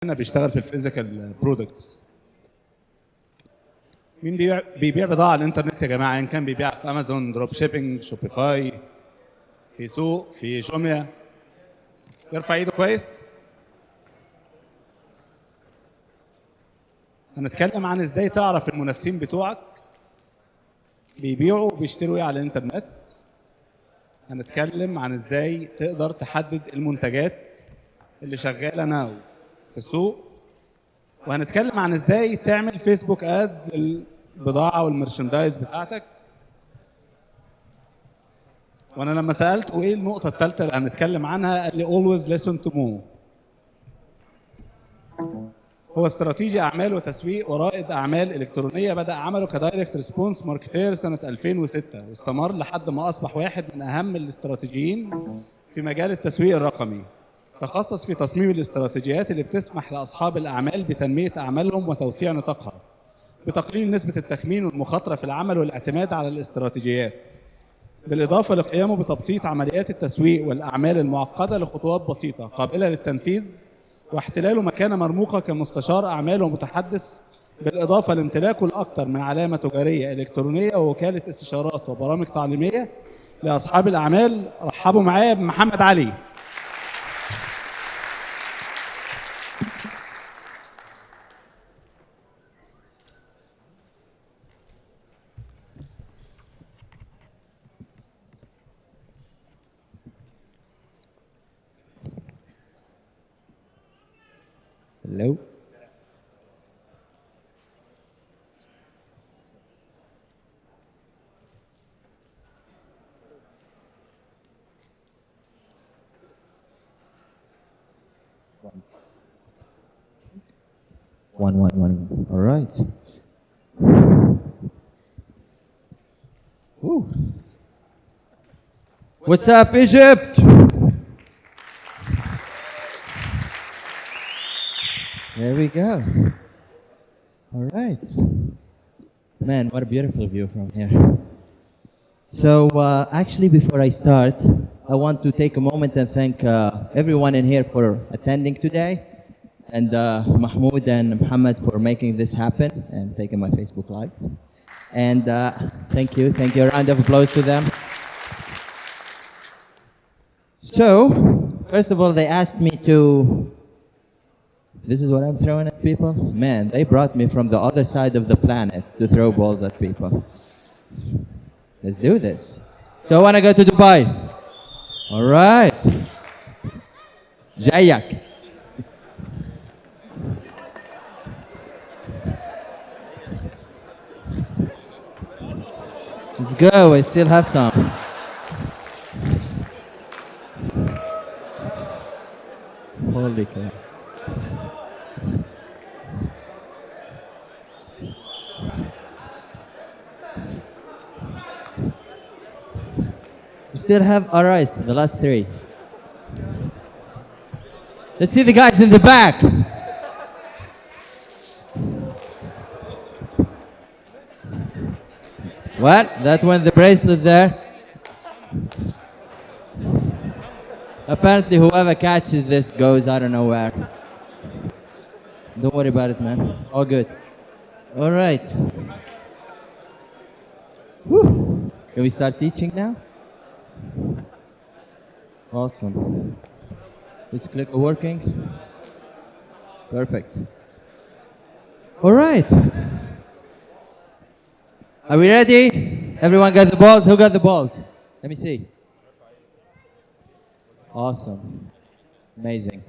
انا بيشتغل في الفيزيكال برودكتس. مين بيبيع بضاعه على الانترنت يا جماعه؟ ان كان بيبيع في امازون، دروب شيبينج، شوبيفاي، في سوق، في جوميا. يرفع ايده كويس. هنتكلم عن ازاي تعرف المنافسين بتوعك بيبيعوا وبيشتروا ايه على الانترنت. هنتكلم عن ازاي تقدر تحدد المنتجات اللي شغاله ناو في السوق، وهنتكلم عن ازاي تعمل فيسبوك ادز للبضاعه والمرشندايز بتاعتك. وانا لما سالته ايه النقطه الثالثه اللي هنتكلم عنها قال لي always listen to more. هو استراتيجي اعمال وتسويق ورائد اعمال الكترونيه، بدا عمله كدايركت ريسبونس ماركتير سنه 2006 واستمر لحد ما اصبح واحد من اهم الاستراتيجيين في مجال التسويق الرقمي. تخصص في تصميم الاستراتيجيات اللي بتسمح لاصحاب الاعمال بتنميه اعمالهم وتوسيع نطاقها، بتقليل نسبه التخمين والمخاطره في العمل والاعتماد على الاستراتيجيات، بالاضافه لقيامه بتبسيط عمليات التسويق والاعمال المعقده لخطوات بسيطه قابله للتنفيذ، واحتلاله مكانه مرموقه كمستشار اعمال ومتحدث، بالاضافه لامتلاكه لاكثر من علامه تجاريه الكترونيه ووكاله استشارات وبرامج تعليميه لاصحاب الاعمال. رحبوا معايا بمحمد علي. Hello. One. All right. Woo. What's up, Egypt? There we go. All right. Man, what a beautiful view from here. So, actually, before I start, I want to take a moment and thank everyone in here for attending today, and Mahmoud and Mohamed for making this happen and taking my Facebook Live. And thank you. A round of applause to them. So, first of all, they asked me to... This is what I'm throwing at people? Man, they brought me from the other side of the planet to throw balls at people. Let's do this. So I want to go to Dubai. All right. Jayak. Let's go. I still have some. Holy cow. We still have, all right, the last three. Let's see the guys in the back. What? That one, the bracelet there. Apparently whoever catches this goes, I don't know where. Don't worry about it, man. All good. All right. Woo. Can we start teaching now? Awesome. This clicker working? Perfect. All right. Are we ready? Everyone got the balls? Who got the balls? Let me see. Awesome. Amazing.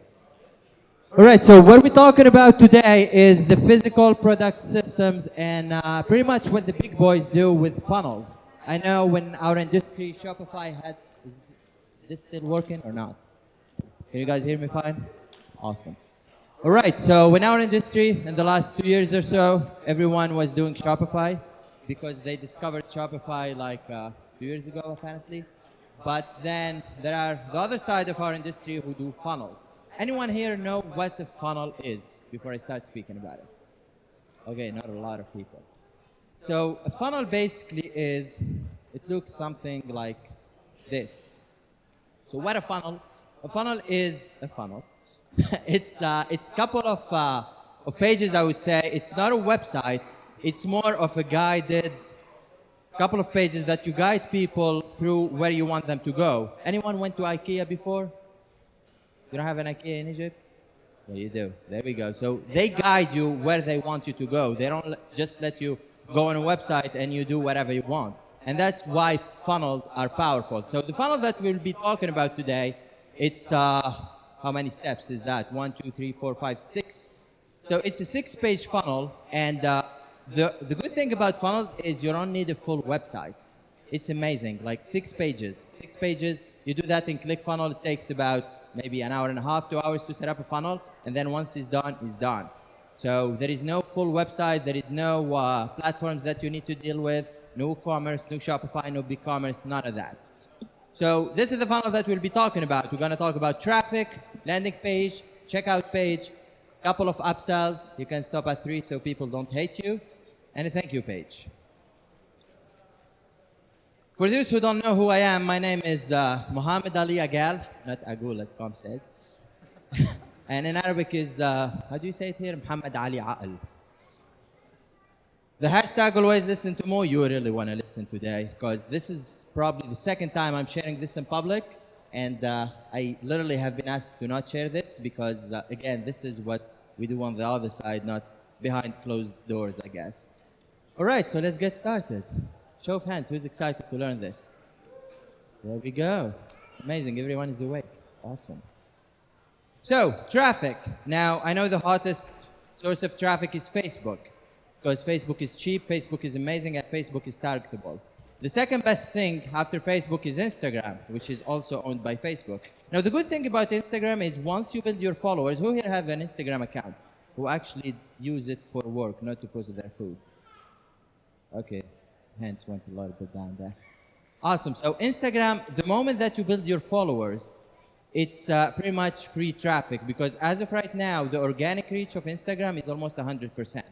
All right, so what we're talking about today is the physical product systems and pretty much what the big boys do with funnels. I know when our industry, Shopify, had... Is this still working or not? Can you guys hear me fine? Awesome. All right, so in our industry, in the last 2 years or so, everyone was doing Shopify because they discovered Shopify like 2 years ago, apparently. But then there are the other side of our industry who do funnels. Anyone here know what the funnel is before I start speaking about it? Okay, not a lot of people. So a funnel basically is, it looks something like this. So what a funnel is a funnel. It's a couple of pages, I would say. It's not a website. It's more of a guided couple of pages that you guide people through where you want them to go. Anyone went to IKEA before? You don't have an IKEA in Egypt? Yeah, you do. There we go. So they guide you where they want you to go. They don't just let you go on a website and you do whatever you want. And that's why funnels are powerful. So the funnel that we'll be talking about today, it's how many steps is that? 1, 2, 3, 4, 5, 6. So it's a 6-page funnel, and the good thing about funnels is you don't need a full website. It's amazing, like 6 pages. 6 pages, you do that in ClickFunnels, it takes about maybe an hour and a half, 2 hours to set up a funnel, and then once it's done, it's done. So there is no full website, there is no platforms that you need to deal with, no commerce, no Shopify, no BigCommerce, none of that. So this is the funnel that we'll be talking about. We're going to talk about traffic, landing page, checkout page, couple of upsells. You can stop at 3 so people don't hate you, and a thank you page. For those who don't know who I am, my name is Mohamed Ali Aguel, not Agul as Com says. And in Arabic is, how do you say it here? Mohamed Ali Aguel. The hashtag always listen to more, you really want to listen today, because this is probably the second time I'm sharing this in public, and I literally have been asked to not share this because, again, this is what we do on the other side, not behind closed doors, I guess. All right, so let's get started. Show of hands, who's excited to learn this? There we go. Amazing, everyone is awake. Awesome. So, traffic. Now, I know the hottest source of traffic is Facebook, because Facebook is cheap, Facebook is amazing, and Facebook is targetable. The second best thing after Facebook is Instagram, which is also owned by Facebook. Now, the good thing about Instagram is once you build your followers, who here have an Instagram account, who actually use it for work, not to post their food? Okay, hands went a little bit down there. Awesome, so Instagram, the moment that you build your followers, it's pretty much free traffic, because as of right now, the organic reach of Instagram is almost 100%.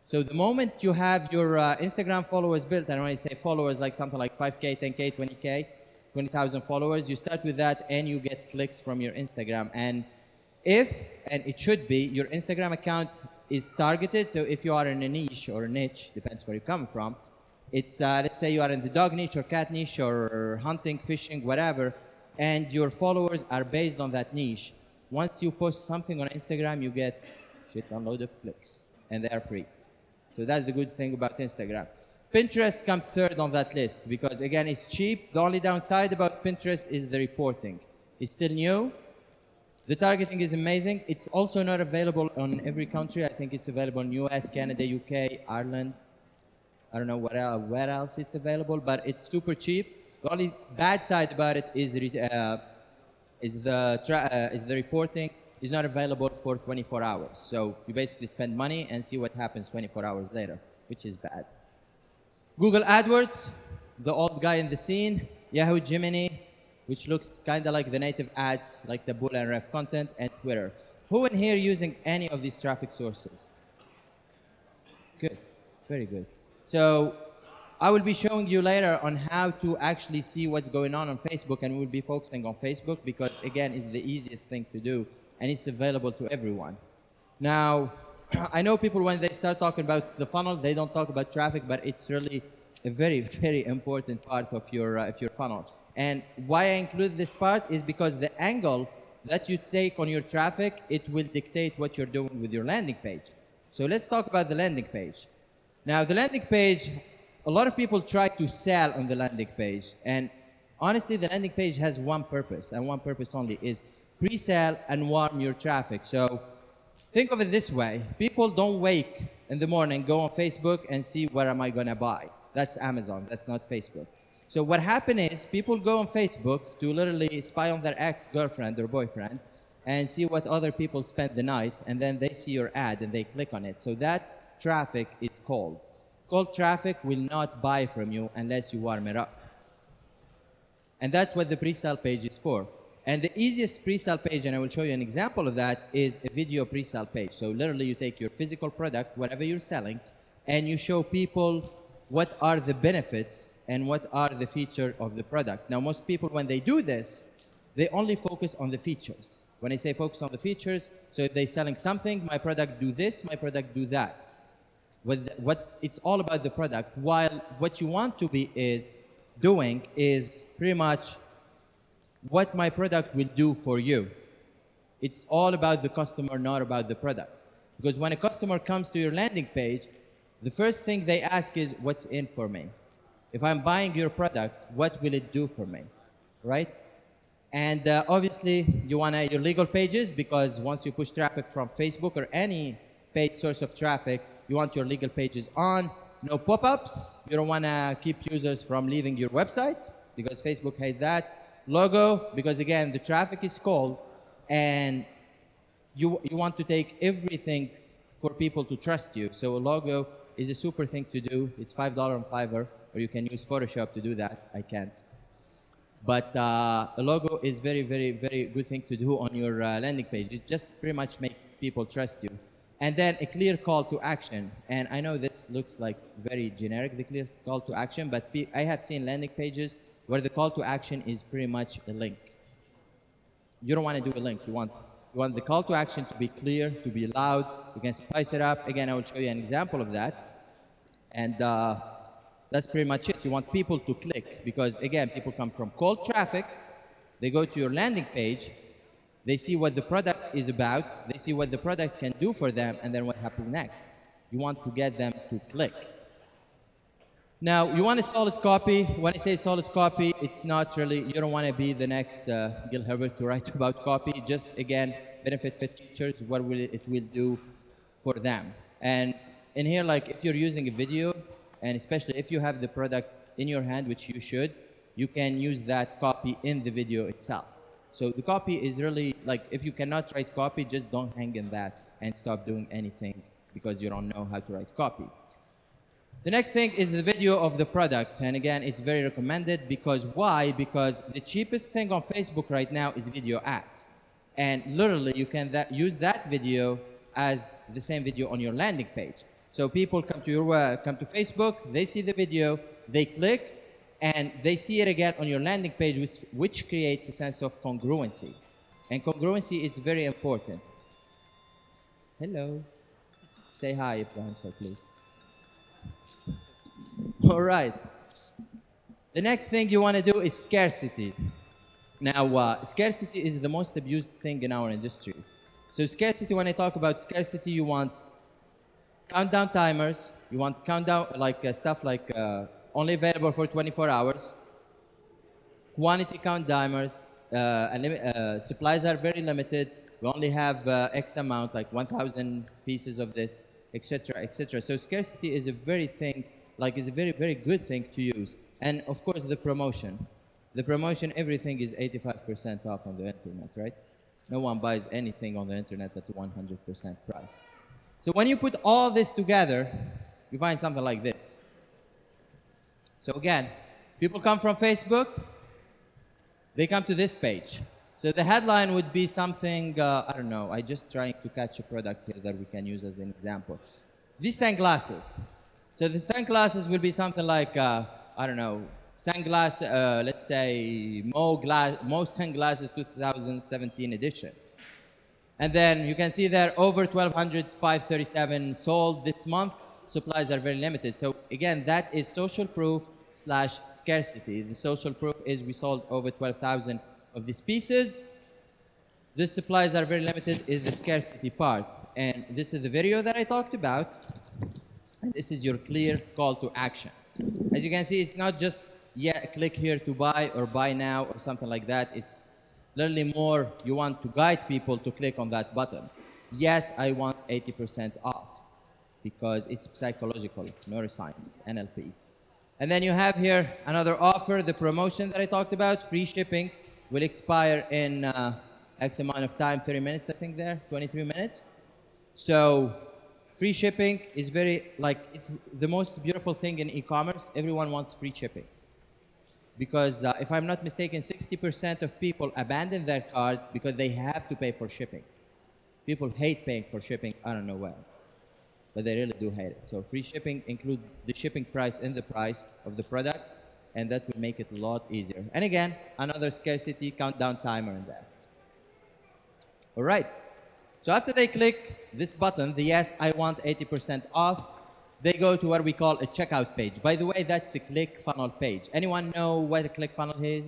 So the moment you have your Instagram followers built, and when I say followers, like something like 5K, 10K, 20K, 20,000 followers, you start with that and you get clicks from your Instagram. And if, and it should be, your Instagram account is targeted, so if you are in a niche or a niche, depends where you're coming from, it's, let's say you are in the dog niche or cat niche or hunting, fishing, whatever, and your followers are based on that niche. Once you post something on Instagram, you get a load of clicks, and they are free. So that's the good thing about Instagram. Pinterest comes third on that list because, again, it's cheap. The only downside about Pinterest is the reporting. It's still new. The targeting is amazing. It's also not available on every country. I think it's available in US, Canada, UK, Ireland. I don't know where else it's available, but it's super cheap. The only bad side about it is the reporting. Is not available for 24 hours. So you basically spend money and see what happens 24 hours later, which is bad. Google AdWords, the old guy in the scene. Yahoo Gemini, which looks kind of like the native ads, like the bull and ref content, and Twitter. Who in here using any of these traffic sources? Good, very good. So I will be showing you later on how to actually see what's going on Facebook, and we'll be focusing on Facebook because, again, it's the easiest thing to do. And it's available to everyone. Now, I know people, when they start talking about the funnel, they don't talk about traffic, but it's really a very, very important part of your funnel. And why I include this part is because the angle that you take on your traffic, it will dictate what you're doing with your landing page. So let's talk about the landing page. Now, the landing page, a lot of people try to sell on the landing page. And honestly, the landing page has one purpose, and one purpose only is pre-sell and warm your traffic. So think of it this way. People don't wake in the morning, go on Facebook and see what am I gonna buy. That's Amazon, that's not Facebook. So what happened is people go on Facebook to literally spy on their ex-girlfriend or boyfriend and see what other people spend the night, and then they see your ad and they click on it. So that traffic is cold. Cold traffic will not buy from you unless you warm it up. And that's what the pre-sale page is for. And the easiest pre-sale page, and I will show you an example of that, is a video pre-sale page. So literally you take your physical product, whatever you're selling, and you show people what are the benefits and what are the features of the product. Now, most people, when they do this, they only focus on the features. When I say focus on the features, so if they're selling something, my product do this, my product do that. What it's all about the product, while what you want to be doing is pretty much what my product will do for you. It's all about the customer, not about the product. Because when a customer comes to your landing page, the first thing they ask is, what's in for me? If I'm buying your product, what will it do for me, right? And obviously, you want your legal pages, because once you push traffic from Facebook or any paid source of traffic, you want your legal pages on. No pop-ups. You don't want to keep users from leaving your website, because Facebook hates that. Logo, because again, the traffic is cold, and you want to take everything for people to trust you. So a logo is a super thing to do. It's $5 on Fiverr, or you can use Photoshop to do that. I can't. But a logo is very, very, very good thing to do on your landing page. It just pretty much make people trust you. And then a clear call to action. And I know this looks like very generic, the clear call to action, but I have seen landing pages where the call to action is pretty much a link. You don't want to do a link. You want the call to action to be clear, to be loud. You can spice it up. Again, I will show you an example of that. And that's pretty much it. You want people to click, because again, people come from cold traffic. They go to your landing page. They see what the product is about. They see what the product can do for them, and then what happens next. You want to get them to click. Now, you want a solid copy. When I say solid copy, it's not really, you don't want to be the next Gil Herbert to write about copy. Just, again, benefit features, what it will do for them. And in here, like if you're using a video, and especially if you have the product in your hand, which you should, you can use that copy in the video itself. So the copy is really, like, if you cannot write copy, just don't hang in that and stop doing anything because you don't know how to write copy. The next thing is the video of the product. And again, it's very recommended because why? Because the cheapest thing on Facebook right now is video ads. And literally, you can use that video as the same video on your landing page. So people come to Facebook, they see the video, they click, and they see it again on your landing page, which creates a sense of congruency. And congruency is very important. Hello. Say hi if you answer, please. All right. The next thing you want to do is scarcity. Now, scarcity is the most abused thing in our industry. So scarcity, when I talk about scarcity, you want countdown timers, you want countdown, like stuff like only available for 24 hours, quantity count timers, supplies are very limited. We only have X amount, like 1,000 pieces of this, etc., etc. So scarcity is a very very, very good thing to use. And of course, the promotion. The promotion, everything is 85% off on the internet, right? No one buys anything on the internet at 100% price. So when you put all this together, you find something like this. So again, people come from Facebook, they come to this page. So the headline would be something, I don't know, I'm just trying to catch a product here that we can use as an example. These sunglasses. So the sunglasses will be something like, I don't know, sunglasses, let's say, Mo Sunglasses 2017 edition. And then you can see there over 1,200, 537 sold this month. Supplies are very limited. So again, that is social proof / scarcity. The social proof is we sold over 12,000 of these pieces. The supplies are very limited is the scarcity part. And this is the video that I talked about. And this is your clear call to action. As you can see, it's not just, yeah, click here to buy or buy now or something like that. It's literally more, you want to guide people to click on that button. Yes, I want 80% off because it's psychological, neuroscience, NLP. And then you have here another offer, the promotion that I talked about, free shipping will expire in X amount of time, 30 minutes, I think there, 23 minutes. So free shipping is very, it's the most beautiful thing in e-commerce. Everyone wants free shipping. Because if I'm not mistaken, 60% of people abandon their cart because they have to pay for shipping. People hate paying for shipping, I don't know why, but they really do hate it. So free shipping includes the shipping price in the price of the product, and that will make it a lot easier. And again, another scarcity countdown timer in there. All right. So after they click this button, the yes, I want 80% off, they go to what we call a checkout page. By the way, that's a ClickFunnels page. Anyone know what a ClickFunnels is?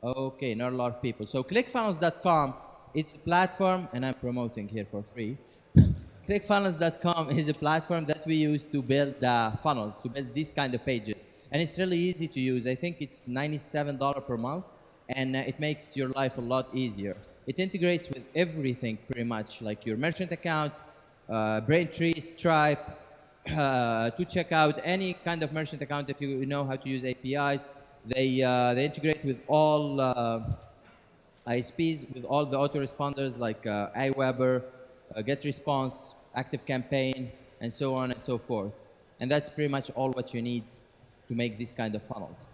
Okay, not a lot of people. So ClickFunnels.com, it's a platform, and I'm promoting here for free. ClickFunnels.com is a platform that we use to build funnels, to build these kind of pages. And it's really easy to use. I think it's $97 per month, and it makes your life a lot easier. It integrates with everything pretty much, like your merchant accounts, Braintree, Stripe, to check out any kind of merchant account if you know how to use APIs. They integrate with all ISPs, with all the autoresponders like Aweber, GetResponse, ActiveCampaign, and so on and so forth. And that's pretty much all what you need to make these kind of funnels.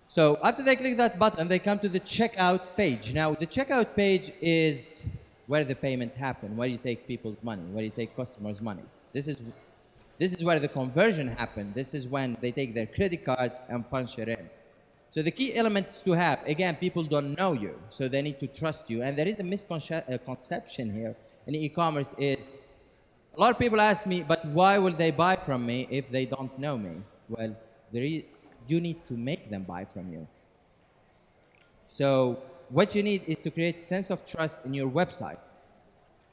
So after they click that button, they come to the checkout page. Now, the checkout page is where the payment happens, where you take people's money, where you take customers' money. This is where the conversion happens. This is when they take their credit card and punch it in. So the key elements to have, again, people don't know you, so they need to trust you. And there is a misconception here in e-commerce is, a lot of people ask me, but why will they buy from me if they don't know me? Well, you need to make them buy from you. So what you need is to create a sense of trust in your website.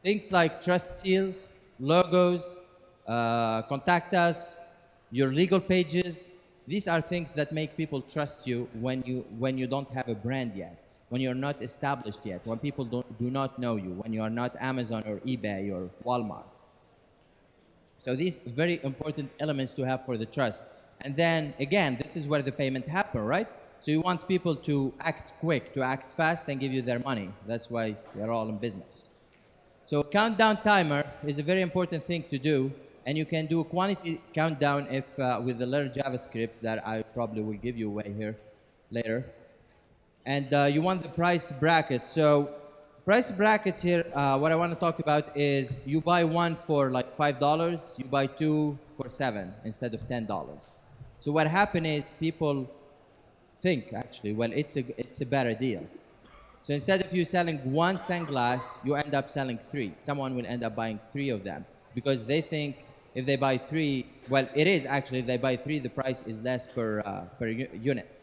Things like trust seals, logos, contact us, your legal pages. These are things that make people trust you when you don't have a brand yet, when you're not established yet, when people do not know you, when you are not Amazon or eBay or Walmart. So these very important elements to have for the trust. And then again, this is where the payment happens, right? So you want people to act quick, to act fast and give you their money. That's why we're all in business. So countdown timer is a very important thing to do. And you can do a quantity countdown if with the letter JavaScript that I probably will give you away here later. And you want the price bracket. So price brackets here, what I want to talk about is you buy one for like $5, you buy two for $7 instead of $10. So what happened is people think actually, well, it's a better deal. So instead of you selling one sunglass, you end up selling three. Someone will end up buying three of them because they think if they buy three, well, it is actually, if they buy three, the price is less per unit.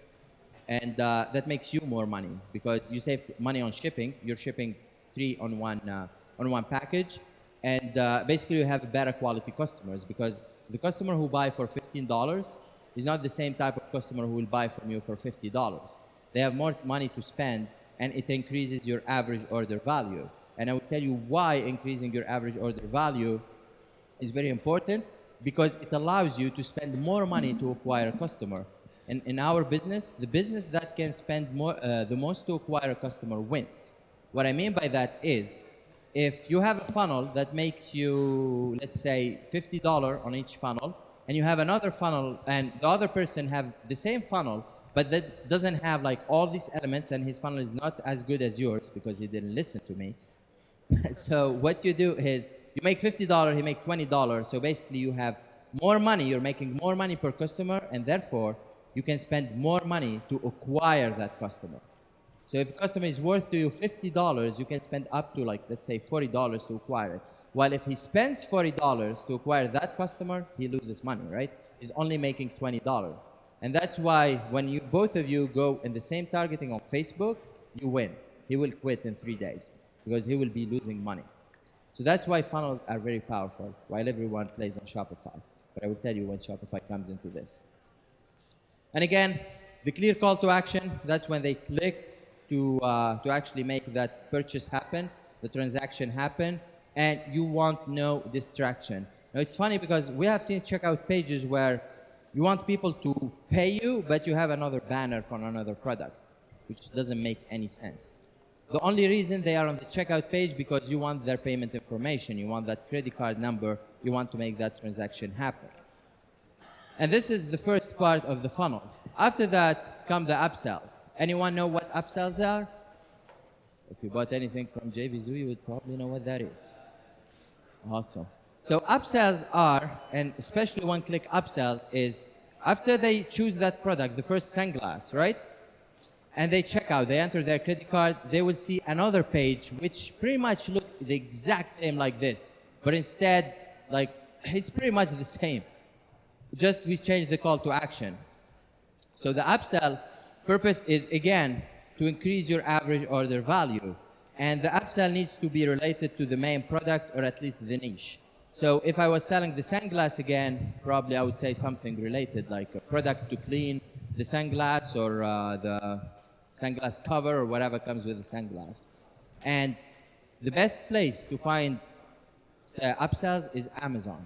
And that makes you more money because you save money on shipping. You're shipping three on one package. And basically you have better quality customers because the customer who buy for $15 is not the same type of customer who will buy from you for $50. They have more money to spend and it increases your average order value. And I will tell you why increasing your average order value is very important because it allows you to spend more money to acquire a customer. And in our business, the business that can spend the most to acquire a customer wins. What I mean by that is, if you have a funnel that makes you, let's say, $50 on each funnel, and you have another funnel, and the other person have the same funnel, but that doesn't have like all these elements, and his funnel is not as good as yours because he didn't listen to me. So what you do is, you make $50, he make $20. So basically you have more money, you're making more money per customer, and therefore you can spend more money to acquire that customer. So if a customer is worth to you $50, you can spend up to like, let's say $40 to acquire it. While if he spends $40 to acquire that customer, he loses money, right? He's only making $20. And that's why when you both of you go in the same targeting on Facebook, you win. He will quit in 3 days because he will be losing money. So that's why funnels are very powerful, while everyone plays on Shopify. But I will tell you when Shopify comes into this. And again, the clear call to action, that's when they click to actually make that purchase happen, the transaction happen, and you want no distraction. Now it's funny because we have seen checkout pages where you want people to pay you, but you have another banner for another product, which doesn't make any sense. The only reason they are on the checkout page because you want their payment information, you want that credit card number, you want to make that transaction happen. And this is the first part of the funnel. After that come the upsells. Anyone know what upsells are? If you bought anything from JVZoo, you would probably know what that is. Awesome. So upsells are, and especially one-click upsells is, after they choose that product, the first sunglass, right? and they check out, they enter their credit card, they will see another page which pretty much look the exact same like this, but instead, like, it's pretty much the same. Just we changed the call to action. So the upsell purpose is, again, to increase your average order value. And the upsell needs to be related to the main product, or at least the niche. So if I was selling the sunglass again, probably I would say something related, like a product to clean the sunglass, or the sunglass cover, or whatever comes with the sunglass. And the best place to find upsells is Amazon.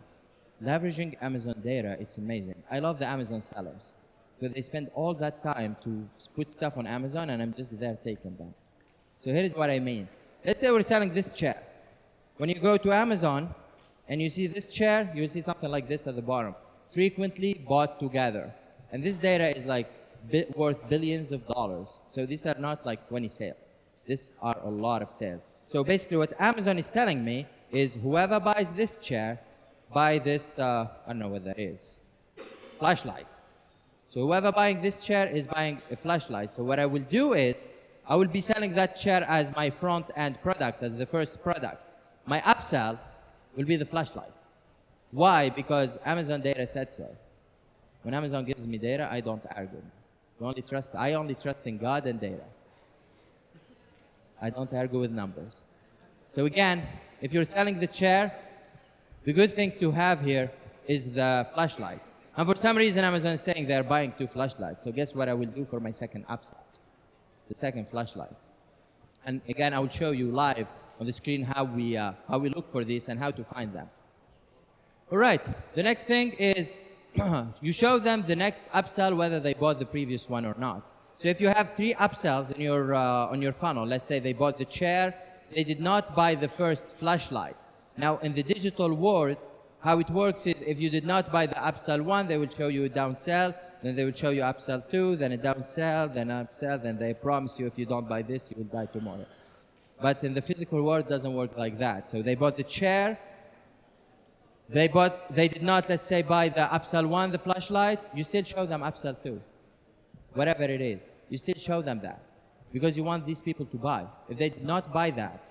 Leveraging Amazon data, it's amazing. I love the Amazon sellers, because they spend all that time to put stuff on Amazon, and I'm just there taking them. So here is what I mean. Let's say we're selling this chair. When you go to Amazon and you see this chair, you will see something like this at the bottom. Frequently bought together. And this data is like worth billions of dollars. So these are not like 20 sales. These are a lot of sales. So basically what Amazon is telling me is whoever buys this chair, buy this, I don't know what that is, flashlight. So whoever buying this chair is buying a flashlight. So what I will do is, I will be selling that chair as my front-end product, as the first product. My upsell will be the flashlight. Why? Because Amazon data said so. When Amazon gives me data, I don't argue. I only trust in God and data. I don't argue with numbers. So again, if you're selling the chair, the good thing to have here is the flashlight. And for some reason, Amazon is saying they're buying 2 flashlights. So guess what I will do for my second upsell? The second flashlight. And again, I will show you live on the screen how we look for this and how to find them. All right, the next thing is you show them the next upsell, whether they bought the previous one or not. So if you have 3 upsells in your, on your funnel, let's say they bought the chair, they did not buy the first flashlight. Now in the digital world, how it works is if you did not buy the upsell 1, they will show you a downsell, then they will show you upsell 2, then a downsell, then upsell, then they promise you if you don't buy this, you will die tomorrow. But in the physical world, it doesn't work like that. So they bought the chair, they did not, let's say, buy the upsell 1, the flashlight, you still show them upsell 2. Whatever it is, you still show them that. Because you want these people to buy. If they did not buy that,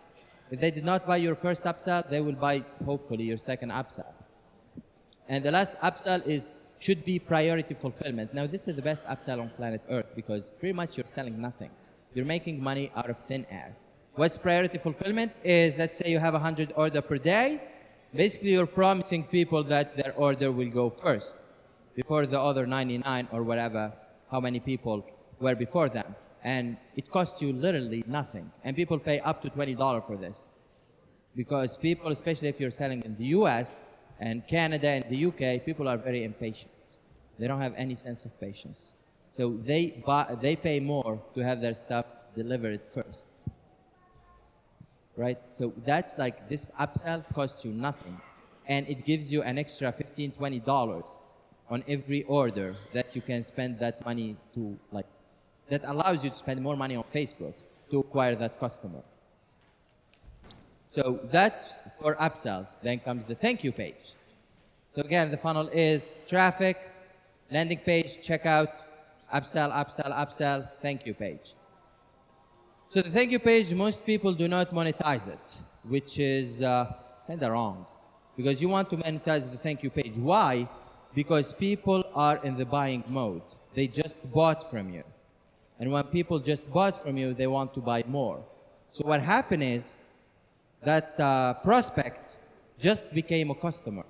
if they did not buy your first upsell, they will buy, hopefully, your second upsell. And the last upsell should be priority fulfillment. Now, this is the best upsell on planet Earth because pretty much you're selling nothing. You're making money out of thin air. What's priority fulfillment is, let's say you have 100 orders per day. Basically, you're promising people that their order will go first before the other 99 or whatever, how many people were before them. And it costs you literally nothing. And people pay up to $20 for this. Because people, especially if you're selling in the US and Canada and the UK, people are very impatient. They don't have any sense of patience. So they pay more to have their stuff delivered first. Right? So that's like, this upsell costs you nothing. And it gives you an extra $15, $20 on every order that you can spend that money to, like, that allows you to spend more money on Facebook to acquire that customer. So that's for upsells. Then comes the thank you page. So again, the funnel is traffic, landing page, checkout, upsell, upsell, upsell, thank you page. So the thank you page, most people do not monetize it, which is kind of wrong. Because you want to monetize the thank you page. Why? Because people are in the buying mode. They just bought from you. And when people just bought from you, they want to buy more. So what happened is that prospect just became a customer.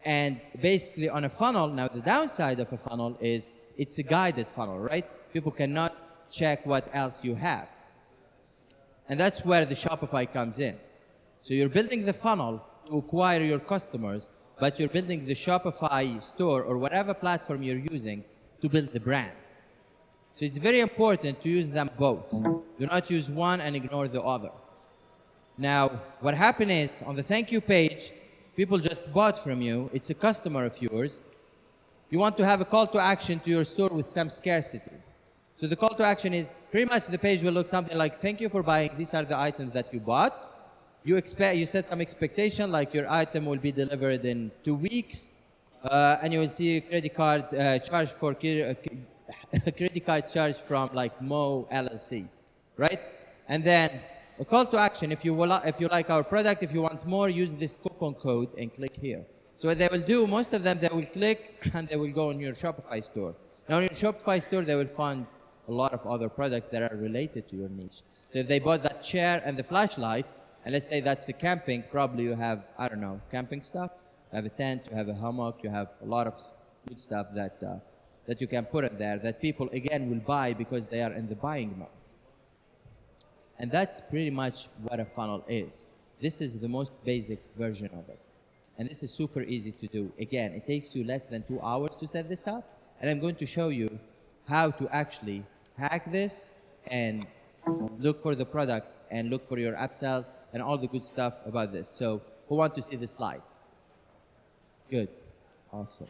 And basically on a funnel, now the downside of a funnel is it's a guided funnel, right? People cannot check what else you have. And that's where the Shopify comes in. So you're building the funnel to acquire your customers, but you're building the Shopify store or whatever platform you're using to build the brand. So it's very important to use them both. Do not use one and ignore the other. Now, what happened is, on the thank you page, people just bought from you. It's a customer of yours. You want to have a call to action to your store with some scarcity. So the call to action is, pretty much the page will look something like, thank you for buying. These are the items that you bought. You set some expectation, like your item will be delivered in 2 weeks, and you will see a credit card charge for a credit card charge from like Mo LLC, right? And then a call to action, if you like our product, if you want more, use this coupon code and click here. So what they will do, most of them, they will click and they will go on your Shopify store. Now in your Shopify store, they will find a lot of other products that are related to your niche. So if they bought that chair and the flashlight, and let's say that's a camping, probably you have, I don't know, camping stuff. You have a tent, you have a hammock, you have a lot of good stuff that you can put in there that people, again, will buy because they are in the buying mode. And that's pretty much what a funnel is. This is the most basic version of it. And this is super easy to do. Again, it takes you less than 2 hours to set this up. And I'm going to show you how to actually hack this and look for the product and look for your upsells and all the good stuff about this. So who wants to see the slide? Good. Awesome.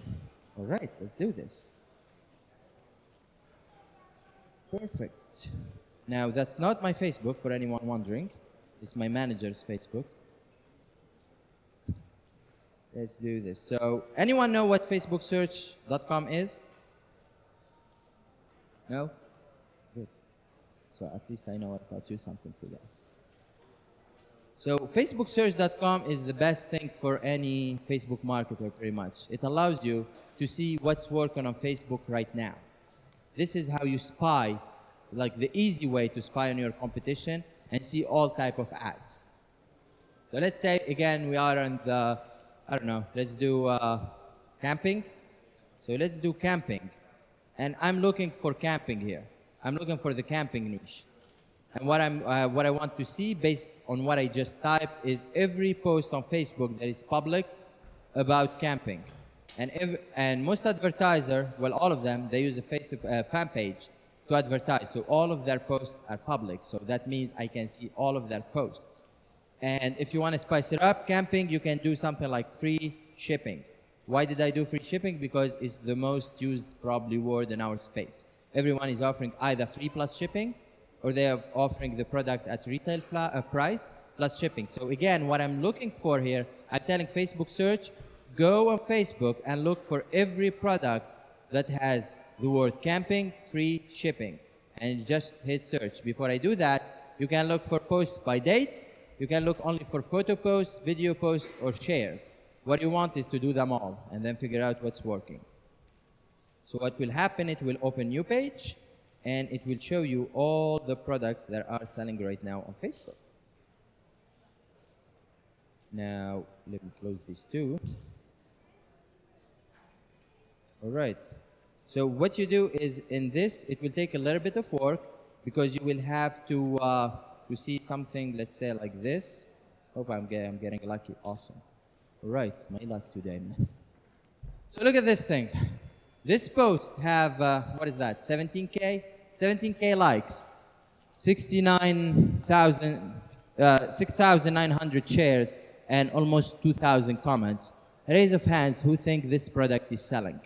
All right, let's do this. Perfect. Now, that's not my Facebook, for anyone wondering. It's my manager's Facebook. Let's do this. So, anyone know what facebooksearch.com is? No? Good. So, at least I know if I'll do something today. So, facebooksearch.com is the best thing for any Facebook marketer, pretty much. It allows you to see what's working on Facebook right now. This is how you spy, like the easy way to spy on your competition and see all type of ads. So let's say, again, we are on the, I don't know, let's do camping. So let's do camping. And I'm looking for camping here. I'm looking for the camping niche. And what I want to see based on what I just typed is every post on Facebook that is public about camping. And most advertisers, well, all of them, they use a Facebook fan page to advertise. So all of their posts are public. So that means I can see all of their posts. And if you want to spice it up, camping, you can do something like free shipping. Why did I do free shipping? Because it's the most used probably word in our space. Everyone is offering either free plus shipping, or they are offering the product at retail price plus shipping. So again, what I'm looking for here, I'm telling Facebook search, go on Facebook and look for every product that has the word camping, free shipping, and just hit search. Before I do that, you can look for posts by date. You can look only for photo posts, video posts, or shares. What you want is to do them all and then figure out what's working. So what will happen, it will open new page and it will show you all the products that are selling right now on Facebook. Now, let me close these two. All right. So what you do is in this, it will take a little bit of work because you will have to see something, let's say like this. Hope I'm getting lucky. Awesome. All right, my luck today, man. So look at this thing. This post have, what is that, 17K? 17K likes, 6,900 shares, and almost 2,000 comments. Raise of hands who think this product is selling.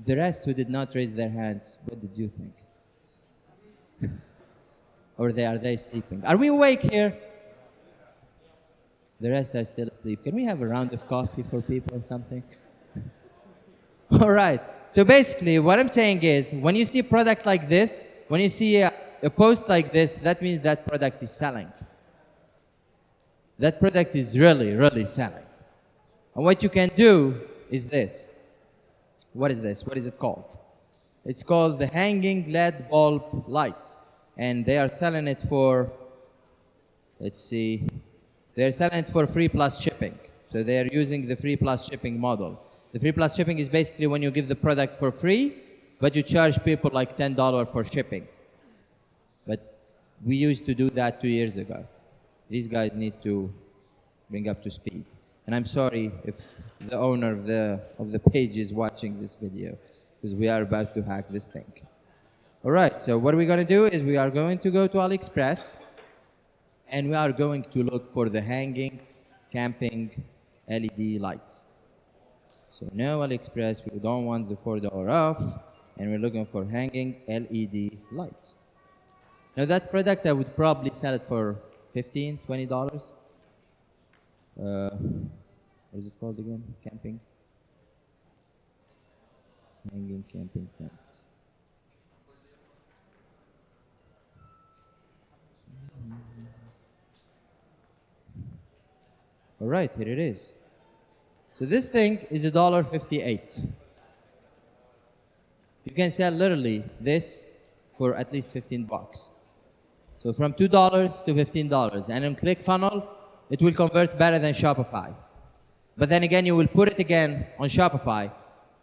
The rest who did not raise their hands, what did you think? Or are they sleeping? Are we awake here? The rest are still asleep. Can we have a round of coffee for people or something? All right. So basically, what I'm saying is, when you see a product like this, when you see a post like this, that means that product is selling. That product is really, really selling. And what you can do is this. What is this? What is it called? It's called the hanging LED bulb light. And they are selling it for, let's see, they're selling it for free plus shipping. So they're using the free plus shipping model. The free plus shipping is basically when you give the product for free, but you charge people like $10 for shipping. But we used to do that 2 years ago. These guys need to bring up to speed. And I'm sorry if the owner of the page is watching this video, because we are about to hack this thing. All right, so what we're going to do is we are going to go to AliExpress, and we are going to look for the hanging camping LED light. So no AliExpress, we don't want the $4 off, and we're looking for hanging LED light. Now that product, I would probably sell it for $15, $20. What is it called again? Camping? Hanging camping tent. All right, here it is. So this thing is $1.58. You can sell literally this for at least 15 bucks. So from $2 to $15. And on ClickFunnels, it will convert better than Shopify. But then again, you will put it again on Shopify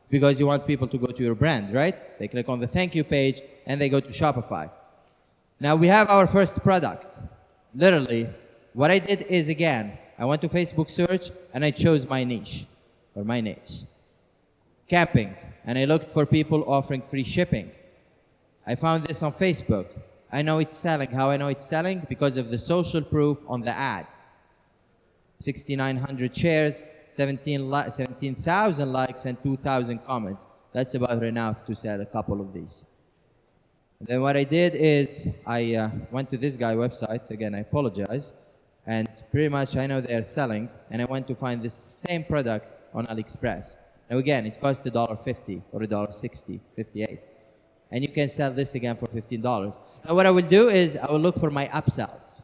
because you want people to go to your brand, right? They click on the thank you page and they go to Shopify. Now we have our first product. Literally, what I did is, again, I went to Facebook search and I chose my niche, or my niche. Camping, and I looked for people offering free shipping. I found this on Facebook. I know it's selling. How I know it's selling? Because of the social proof on the ad. 6,900 shares, 17,000 likes, and 2,000 comments. That's about enough to sell a couple of these. And then what I did is I went to this guy's website. Again, I apologize. And pretty much I know they're selling. And I went to find this same product on AliExpress. Now again, it costs $1.50 or $1.60, 58. And you can sell this again for $15. Now what I will do is I will look for my upsells.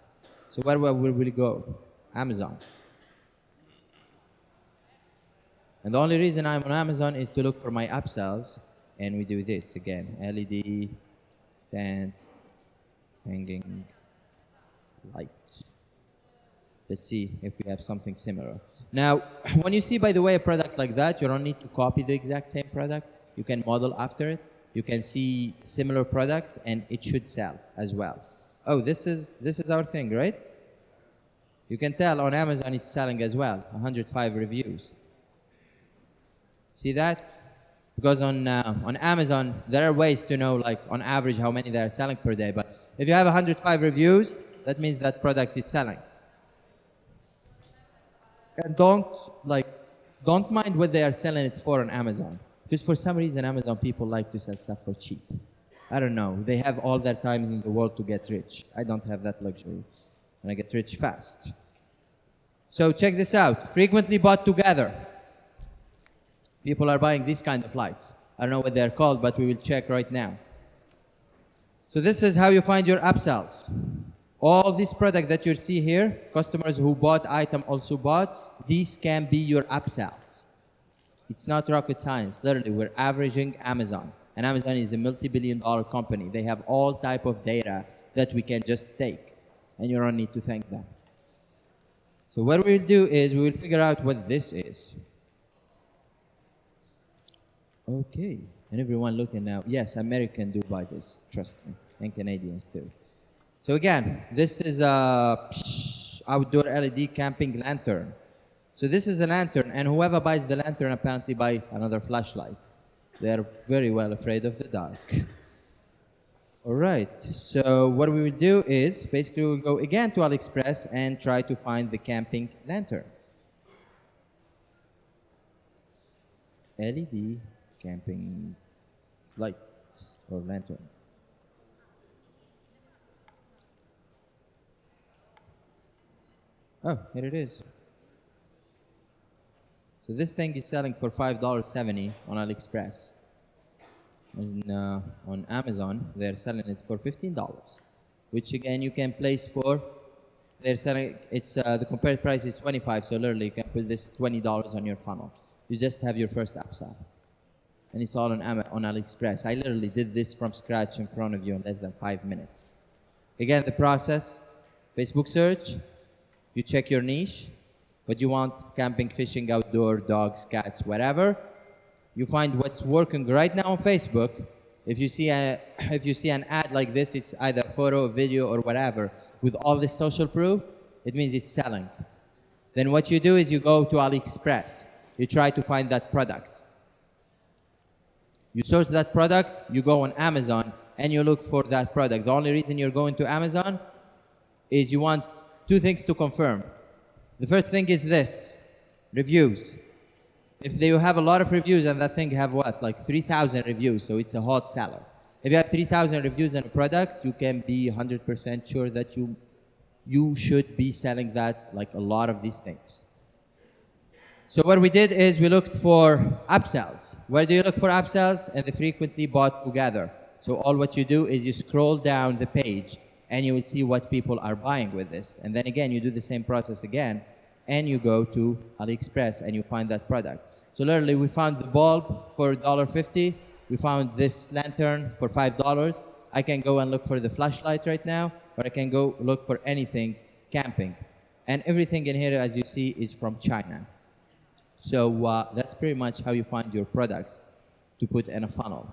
So where will we go? Amazon. And the only reason I'm on Amazon is to look for my upsells. And we do this again. LED, tent, hanging, light. Let's see if we have something similar. Now, when you see, by the way, a product like that, you don't need to copy the exact same product. You can model after it. You can see similar product, and it should sell as well. Oh, this is our thing, right? You can tell on Amazon it's selling as well. 105 reviews. See that? Because on Amazon, there are ways to know, like, on average, how many they are selling per day. But if you have 105 reviews, that means that product is selling. And don't mind what they are selling it for on Amazon. Because for some reason, Amazon people like to sell stuff for cheap. I don't know. They have all their time in the world to get rich. I don't have that luxury. And I get rich fast. So check this out. Frequently bought together. People are buying these kind of lights. I don't know what they're called, but we will check right now. So this is how you find your upsells. All this product that you see here, customers who bought item also bought, these can be your upsells. It's not rocket science. Literally, we're averaging Amazon. And Amazon is a multi-billion-dollar company. They have all type of data that we can just take. And you don't need to thank them. So what we'll do is we will figure out what this is. Okay. And everyone looking now. Yes, Americans do buy this. Trust me. And Canadians too. So again, this is a outdoor LED camping lantern. So this is a lantern, and whoever buys the lantern apparently buy another flashlight. They are very well afraid of the dark. All right, so what we will do is basically we'll go again to AliExpress and try to find the camping lantern. LED camping light or lantern. Oh, here it is. So this thing is selling for $5.70 on AliExpress. And on Amazon, they're selling it for $15, which again you can place for. They're selling it's the compared price is $25, so literally you can put this $20 on your funnel. You just have your first upsell, and it's all on AliExpress. I literally did this from scratch in front of you in less than 5 minutes. Again, the process: Facebook search. You check your niche, what you want: camping, fishing, outdoor, dogs, cats, whatever. You find what's working right now on Facebook. If you see an ad like this, it's either photo, video, or whatever, with all this social proof, it means it's selling. Then what you do is you go to AliExpress. You try to find that product. You search that product, you go on Amazon, and you look for that product. The only reason you're going to Amazon is you want two things to confirm. The first thing is this: reviews. If you have a lot of reviews, and that thing have what, like 3,000 reviews, so it's a hot seller. If you have 3,000 reviews on a product, you can be 100% sure that you should be selling that, like a lot of these things. So what we did is we looked for upsells. Where do you look for upsells? And the frequently bought together. So all what you do is you scroll down the page and you will see what people are buying with this. And then again, you do the same process again and you go to AliExpress and you find that product. So literally we found the bulb for $1.50. We found this lantern for $5. I can go and look for the flashlight right now, or I can go look for anything camping. And everything in here, as you see, is from China. So that's pretty much how you find your products to put in a funnel.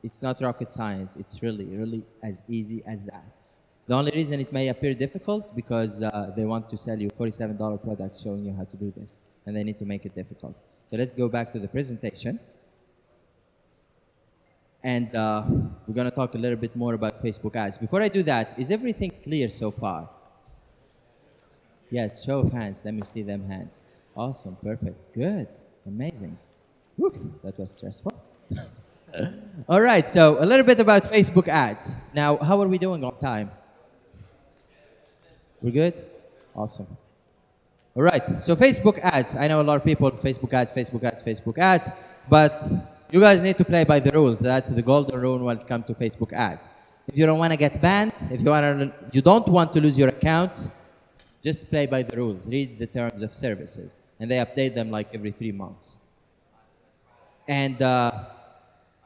It's not rocket science. It's really as easy as that. The only reason it may appear difficult because they want to sell you $47 products showing you how to do this, and they need to make it difficult. So let's go back to the presentation. And we're going to talk a little bit more about Facebook ads. Before I do that, is everything clear so far? Yes, show of hands. Let me see them hands. Awesome, perfect, good, amazing. Woof, that was stressful. All right, so a little bit about Facebook ads. Now, how are we doing on time? We're good? Awesome. All right, so Facebook ads. I know a lot of people, Facebook ads, but you guys need to play by the rules. That's the golden rule when it comes to Facebook ads. If you don't want to get banned, if you don't want to lose your accounts, just play by the rules. Read the terms of services. And they update them like every 3 months. And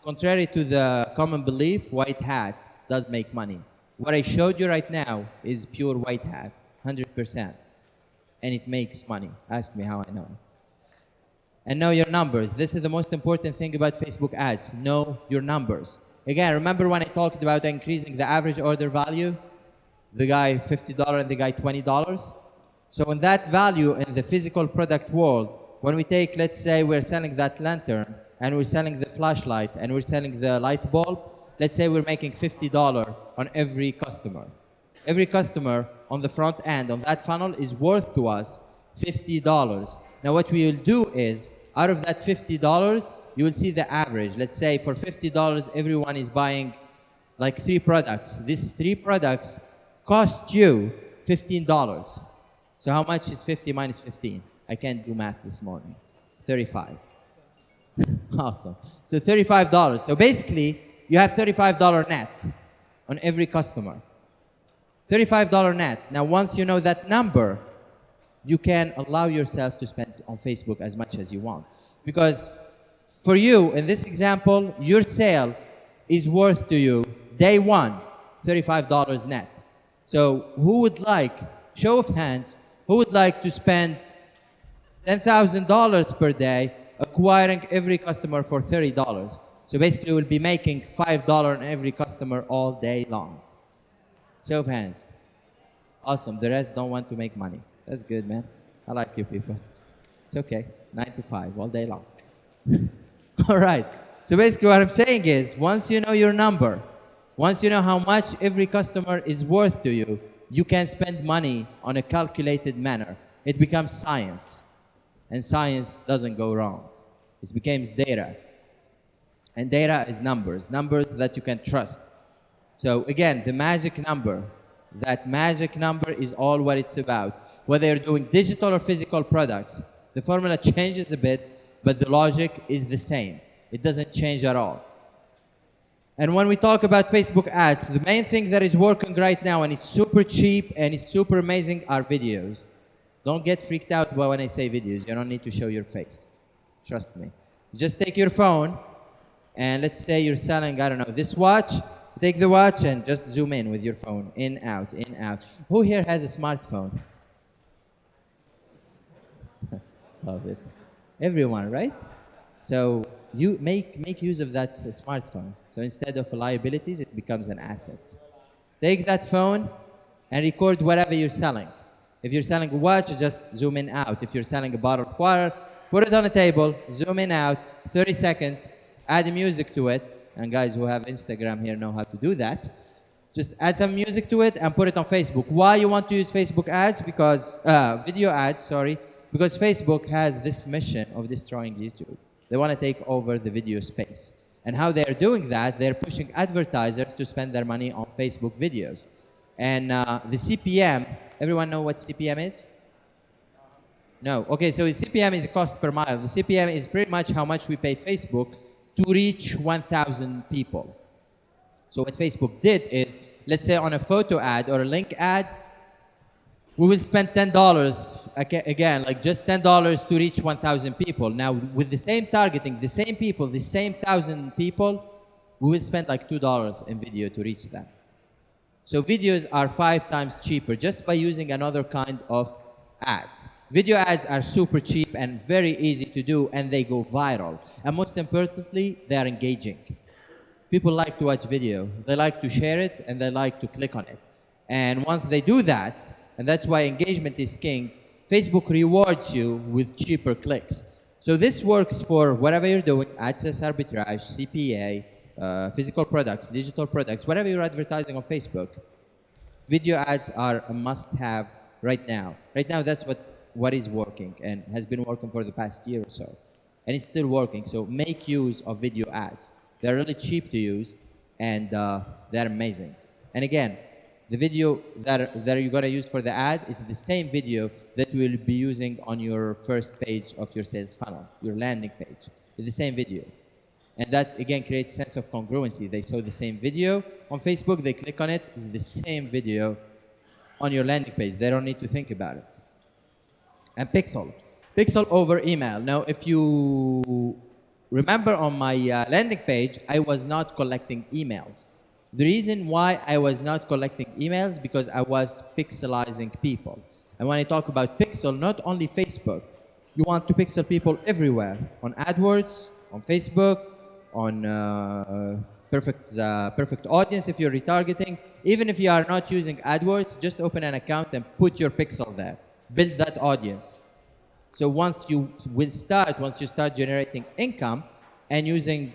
contrary to the common belief, white hat does make money. What I showed you right now is pure white hat, 100%. And it makes money. Ask me how I know. And know your numbers. This is the most important thing about Facebook ads. Know your numbers. Again, remember when I talked about increasing the average order value? The guy $50 and the guy $20? So on that value in the physical product world, when we take, let's say we're selling that lantern and we're selling the flashlight and we're selling the light bulb, let's say we're making $50 on every customer. Every customer on the front end on that funnel is worth to us $50. Now what we will do is, out of that $50, you will see the average. Let's say for $50, everyone is buying like 3 products. These 3 products cost you $15. So how much is 50 minus 15? I can't do math this morning. 35. Awesome. So $35. So basically, you have $35 net on every customer. $35 net. Now, once you know that number, you can allow yourself to spend on Facebook as much as you want. Because for you, in this example, your sale is worth to you, day one, $35 net. So who would like, show of hands, who would like to spend $10,000 per day acquiring every customer for $30? So basically, we'll be making $5 on every customer all day long. Show of hands. Awesome. The rest don't want to make money. That's good, man. I like you people. It's okay. 9 to 5, all day long. All right. So basically what I'm saying is, once you know your number, once you know how much every customer is worth to you, you can spend money on a calculated manner. It becomes science. And science doesn't go wrong. It becomes data. And data is numbers. Numbers that you can trust. So again, the magic number. That magic number is all what it's about. Whether you're doing digital or physical products, the formula changes a bit, but the logic is the same. It doesn't change at all. And when we talk about Facebook ads, the main thing that is working right now, and it's super cheap and it's super amazing, are videos. Don't get freaked out when I say videos. You don't need to show your face. Trust me. Just take your phone, and let's say you're selling, I don't know, this watch. Take the watch and just zoom in with your phone. In, out, in, out. Who here has a smartphone? Love it. Everyone, right? So you make use of that smartphone. So instead of liabilities, it becomes an asset. Take that phone and record whatever you're selling. If you're selling a watch, just zoom in, out. If you're selling a bottle of water, put it on a table, zoom in, out, 30 seconds, add music to it. And guys who have Instagram here know how to do that. Just add some music to it and put it on Facebook. Why you want to use Facebook ads? Because, video ads, sorry. Because Facebook has this mission of destroying YouTube. They want to take over the video space. And how they're doing that, they're pushing advertisers to spend their money on Facebook videos. And the CPM, everyone know what CPM is? No. Okay, so CPM is cost per mile. The CPM is pretty much how much we pay Facebook to reach 1,000 people. So what Facebook did is, let's say on a photo ad or a link ad, we will spend $10 again, like just $10 to reach 1,000 people. Now with the same targeting, the same people, the same 1,000 people, we will spend like $2 in video to reach them. So videos are 5 times cheaper just by using another kind of ads. Video ads are super cheap and very easy to do, and they go viral. And most importantly, they are engaging. People like to watch video. They like to share it, and they like to click on it. And once they do that, and that's why engagement is king, Facebook rewards you with cheaper clicks. So this works for whatever you're doing, access arbitrage, CPA, physical products, digital products, whatever you're advertising on Facebook. Video ads are a must-have right now. Right now, that's what is working and has been working for the past year or so. And it's still working, so make use of video ads. They're really cheap to use, and they're amazing. And again, the video that you're gonna use for the ad is the same video that we'll be using on your first page of your sales funnel, your landing page. It's the same video. And that, again, creates sense of congruency. They saw the same video on Facebook, they click on it, it's the same video on your landing page. They don't need to think about it. And Pixel. Pixel over email. Now, if you remember on my landing page, I was not collecting emails. The reason why I was not collecting emails because I was pixelizing people. And when I talk about pixel, not only Facebook, you want to pixel people everywhere. On AdWords, on Facebook, on perfect audience if you're retargeting. Even if you are not using AdWords, just open an account and put your pixel there. Build that audience. So once you start generating income and using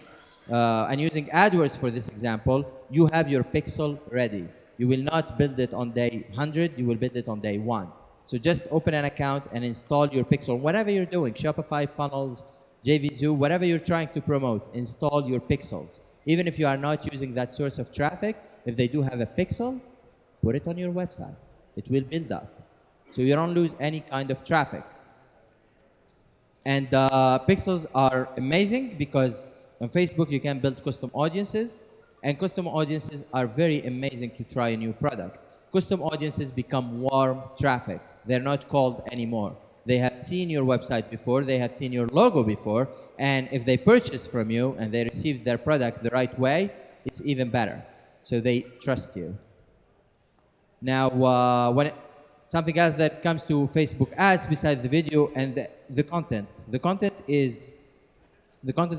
AdWords for this example, you have your pixel ready. You will not build it on day 100, you will build it on day 1. So just open an account and install your pixel. Whatever you're doing, Shopify, funnels, JVZoo, whatever you're trying to promote, install your pixels. Even if you are not using that source of traffic, if they do have a pixel, put it on your website. It will build up. So you don't lose any kind of traffic. And pixels are amazing because on Facebook you can build custom audiences, and custom audiences are very amazing to try a new product. Custom audiences become warm traffic. They're not cold anymore. They have seen your website before, they have seen your logo before, and if they purchase from you and they receive their product the right way, it's even better. So they trust you. Now, something else that comes to Facebook ads besides the video and the content. The content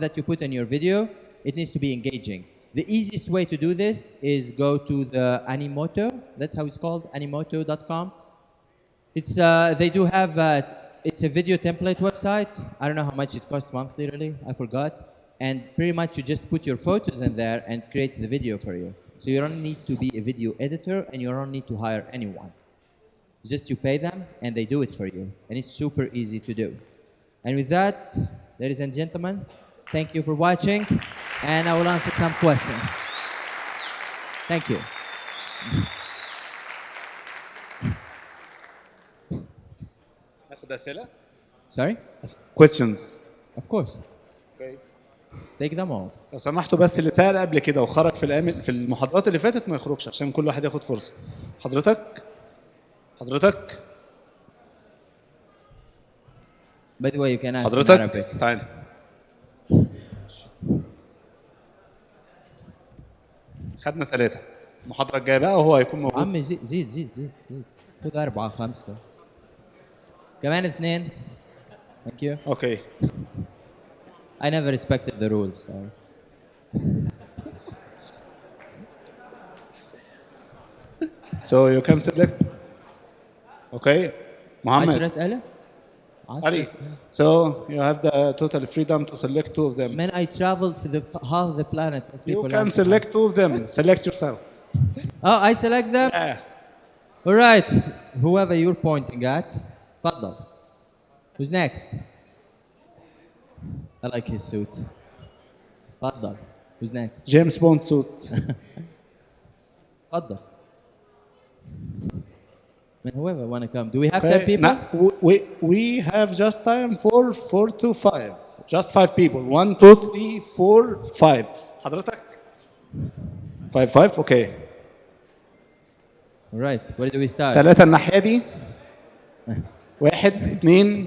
that you put in your video, it needs to be engaging. The easiest way to do this is go to the Animoto. That's how it's called, animoto.com. They do have, it's a video template website. I don't know how much it costs monthly, really. I forgot. And pretty much you just put your photos in there and it creates the video for you. So you don't need to be a video editor and you don't need to hire anyone. Just you pay them and they do it for you. And it's super easy to do. And with that, ladies and gentlemen, thank you for watching. And I will answer some questions. Thank you. ناخد أسئلة؟ Sorry? Questions. Of course. Okay. Take them all. لو سمحتوا بس اللي سأل قبل كده وخرج في المحاضرات اللي فاتت ما يخرجش عشان كل واحد ياخد فرصة. حضرتك By the way, you can ask in حضرتك Arabic. تعال. خدنا 3. المحاضرة الجاية بقى وهو هيكون موجود. عمي زيد. خد 4 5. كمان 2. Thank you. Okay. I never respected the rules. Sorry. So you can select. Okay. Mohammed. 10 أسئلة. Ali. So you have the total freedom to select 2 of them. Man, I traveled to half the planet. You can select 2 of them. Select yourself. Oh, I select them? Yeah. All right. Whoever you're pointing at, تفضل. Who's next? I like his suit. تفضل. Who's next? James Bond suit. تفضل. mean, whoever want to come. Do we have 10 Okay, people? we have just time for 4 to 5. Just 5 people. 1 2 3 4 5. حضرتك 5 okay. All right, where do we start? 3 الناحية دي. 1 2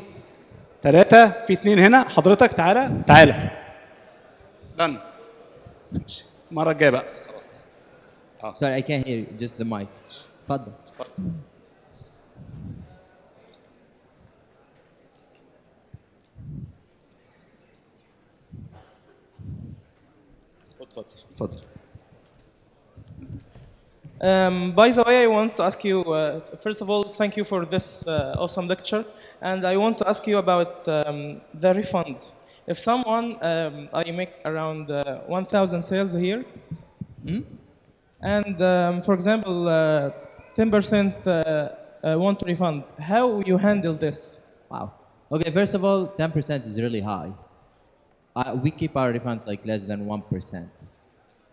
3 في 2 هنا. حضرتك تعالى. done. المرة الجاية بقى. خلاص. Sorry, I can't hear you. Just the mic. اتفضل. اتفضل. By the way, I want to ask you, first of all, thank you for this awesome lecture. And I want to ask you about the refund. If someone, I make around 1,000 sales a year, and for example, 10% want to refund, how you handle this? Wow. Okay, first of all, 10% is really high. We keep our refunds like less than 1%.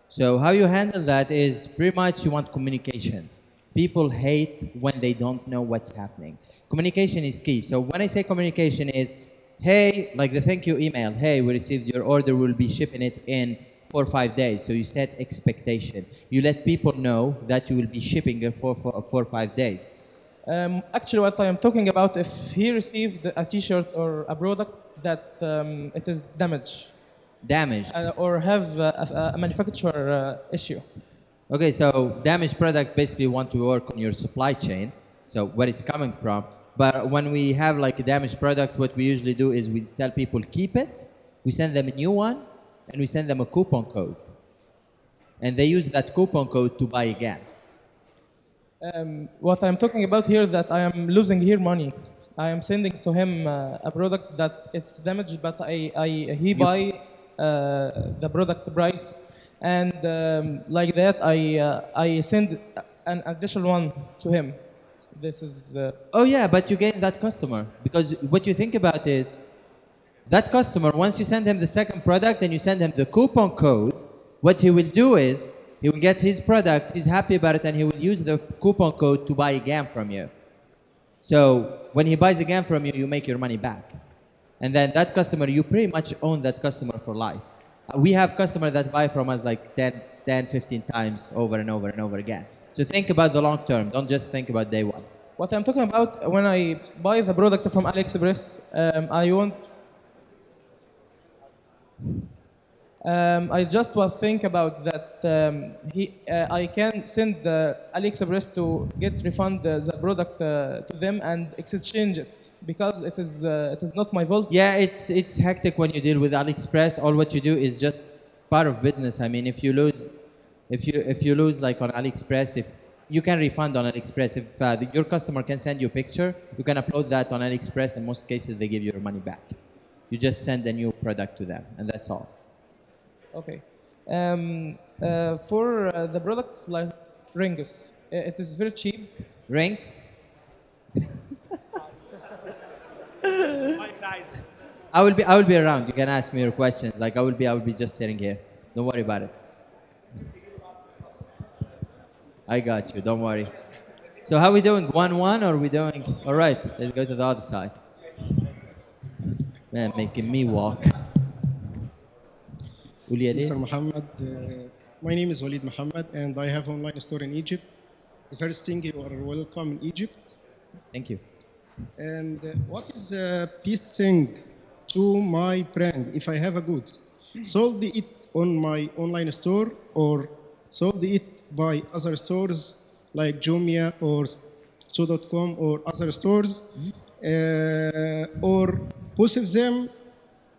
So how you handle that is pretty much you want communication. People hate when they don't know what's happening. Communication is key. So when I say communication is, hey, like the thank you email, hey, we received your order, we'll be shipping it in 4 or 5 days. So you set expectation. You let people know that you will be shipping it for 4 or 5 days. Actually, what I am talking about, if he received a T-shirt or a product that it is damaged. Or have a manufacturer issue. Okay, so damaged product basically want to work on your supply chain, so where it's coming from. But when we have like a damaged product, what we usually do is we tell people keep it, we send them a new one, and we send them a coupon code. And they use that coupon code to buy again. What I'm talking about here that I am losing here money. I am sending to him a product that it's damaged, but he buy the product price, and like that I send an additional one to him. This is oh yeah, but you gain that customer, because what you think about is that customer, once you send him the second product and you send him the coupon code, what he will do is he will get his product, he's happy about it, and he will use the coupon code to buy again from you. So when he buys again from you, you make your money back. And then that customer, you pretty much own that customer for life. We have customers that buy from us like 10, 15 times over and over and over again. So think about the long term. Don't just think about day one. what I'm talking about. When I buy the product from AliExpress, I just was think about that I can send AliExpress to get refund the product to them and exchange it, because it is not my fault. Yeah, it's hectic when you deal with AliExpress. All what you do is just part of business. I mean, if you lose like on AliExpress, if you can refund on AliExpress. If your customer can send you a picture, you can upload that on AliExpress. In most cases, they give you your money back. You just send a new product to them, and that's all. Okay. For the products like rings, it is very cheap. Rings? I will be around. You can ask me your questions. Like I will be just sitting here. Don't worry about it. I got you. Don't worry. So how are we doing? 1-1 or are we doing? All right. Let's go to the other side. Man, making me walk. Mr. Mohammed, my name is Walid Mohammed, and I have online store in Egypt. The first thing, you are welcome in Egypt. Thank you. And what is the best thing to my brand if I have a goods? Sold it on my online store or sold it by other stores like Jumia or So.com or other stores, or both of them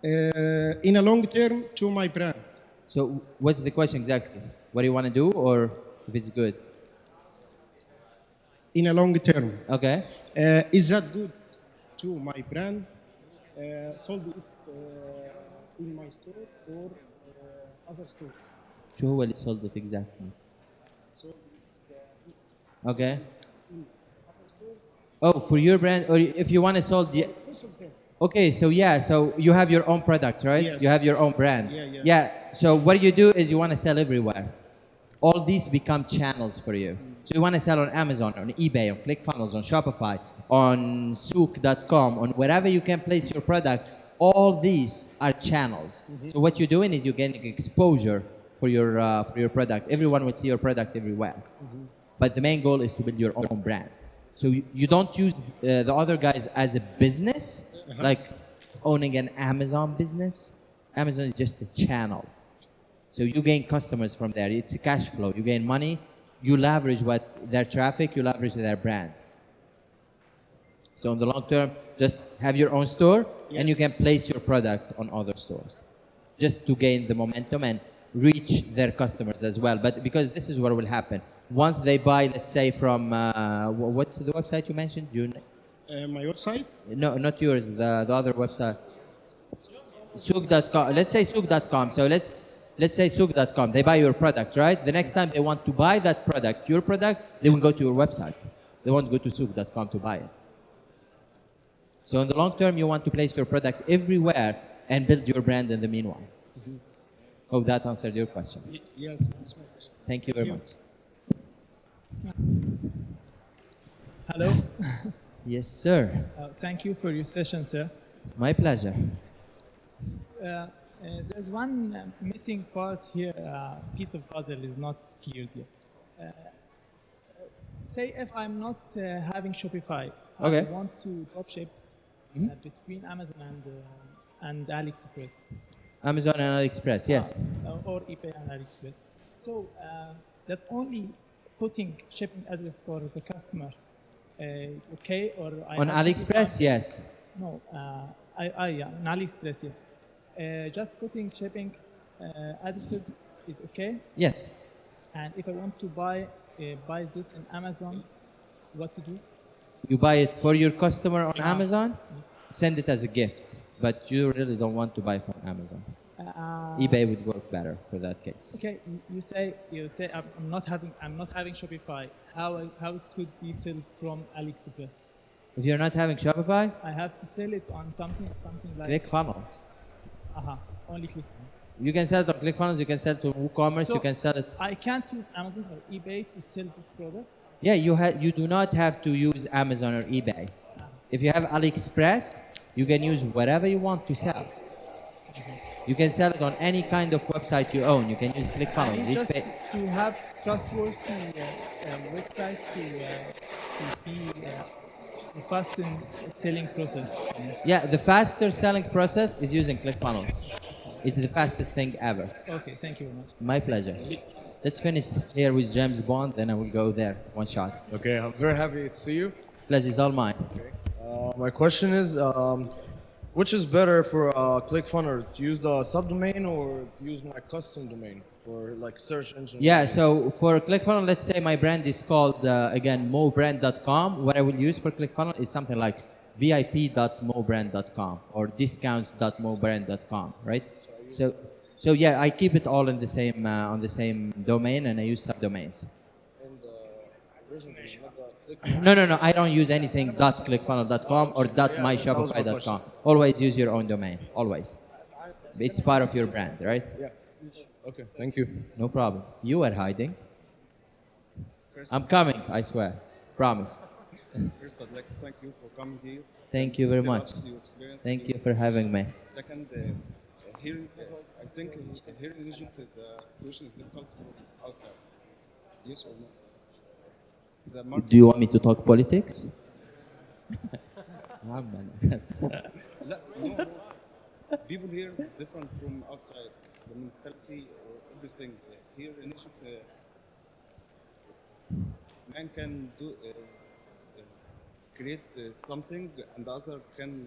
in a long term to my brand. So what's the question exactly? What do you want to do, or if it's good? In a long term. Okay. Is that good to my brand? Sold it in my store or other stores? شو هو اللي sold it exactly? Sold it Okay. in other stores. Oh, for your brand, or if you want to sold the. Both of them. Okay, so yeah, so you have your own product, right? Yes. You have your own brand. Yeah. So what you do is you want to sell everywhere. All these become channels for you. So you want to sell on Amazon, on eBay, on ClickFunnels, on Shopify, on Souk.com, on wherever you can place your product. All these are channels. So what you're doing is you're getting exposure for your product. Everyone will see your product everywhere. But the main goal is to build your own brand. So you don't use the other guys as a business, like owning an Amazon business. Amazon is just a channel. So you gain customers from there. It's a cash flow. You gain money. You leverage their traffic. You leverage their brand. So in the long term, just have your own store, and you can place your products on other stores, just to gain the momentum and reach their customers as well. But because this is what will happen. Once they buy, let's say from, what's the website you mentioned? June? My website? No, not yours, the other website. Souk.com. Let's say Souk.com. So let's say Souk.com. They buy your product, right? The next time they want to buy that product, your product, they will go to your website. They won't go to Souk.com to buy it. So in the long term, you want to place your product everywhere and build your brand in the meanwhile. Hope that answered your question. Yes, that's my question. Thank you very much. Hello. Yes, sir. Thank you for your session, sir. My pleasure. There's one missing part here. Piece of puzzle is not cleared yet. Say if I'm not having Shopify, Okay. I want to dropship between Amazon and AliExpress. Amazon and AliExpress, yes. Or eBay and AliExpress. So that's only putting shipping address for the customer. It's okay, or On AliExpress, yes. No, yeah, on AliExpress, yes. Just putting shipping addresses is okay. Yes. And if I want to buy this in Amazon, what to do? You buy it for your customer on Amazon, send it as a gift. But you really don't want to buy from Amazon. eBay would work better for that case. Okay, you say I'm not having Shopify. How it could be sold from AliExpress? If you're not having Shopify, I have to sell it on something like ClickFunnels. Only ClickFunnels. You can sell it on ClickFunnels, you can sell it to WooCommerce, So you can sell it. I can't use Amazon or eBay to sell this product. Yeah, you do not have to use Amazon or eBay. If you have AliExpress, you can use whatever you want to sell. You can sell it on any kind of website you own. You can use I ClickFunnels. need just to have trustworthy website to be fast in selling process. Yeah, the faster selling process is using ClickFunnels. It's the fastest thing ever. Okay, thank you very much. My pleasure. Let's finish here with James Bond, then I will go there. One shot. Okay, I'm very happy to see you. Pleasure is all mine. Okay. My question is, which is better for ClickFunnels, to use the subdomain or use my custom domain for like search engine? Yeah, so for ClickFunnels, let's say my brand is called, again, mobrand.com. What I will use for ClickFunnels is something like vip.mobrand.com or discounts.mobrand.com, right? So yeah, I keep it all in the same on the same domain, and I use subdomains. And originally, not the No, I don't use anything .clickfunnels.com or .myshopify.com. Always use your own domain, always. It's part of your brand, right? Yeah. Okay, thank you. No problem. You are hiding. I'm coming, I swear. Promise. First, I'd like to thank you for coming here. Thank you very Tell much. us your experience. Thank you for having me. Second, here, I think here in Egypt, the situation is difficult from outside. Yes or no? The market, Do you want me to talk politics? no. People here is different from outside. The mentality or everything. Here in Egypt, man can do create something, and the other can.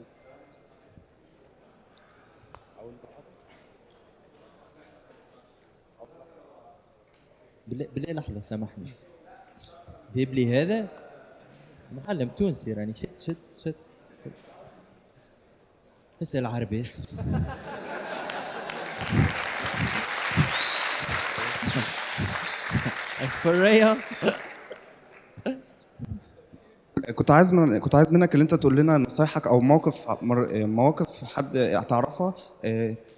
بالله لحظة سامحني. جيب لي هذا معلم تونسي راني شت اسأل عربي اسأل. For real? كنت عايز منك اللي انت تقول لنا نصايحك او مواقف حد تعرفها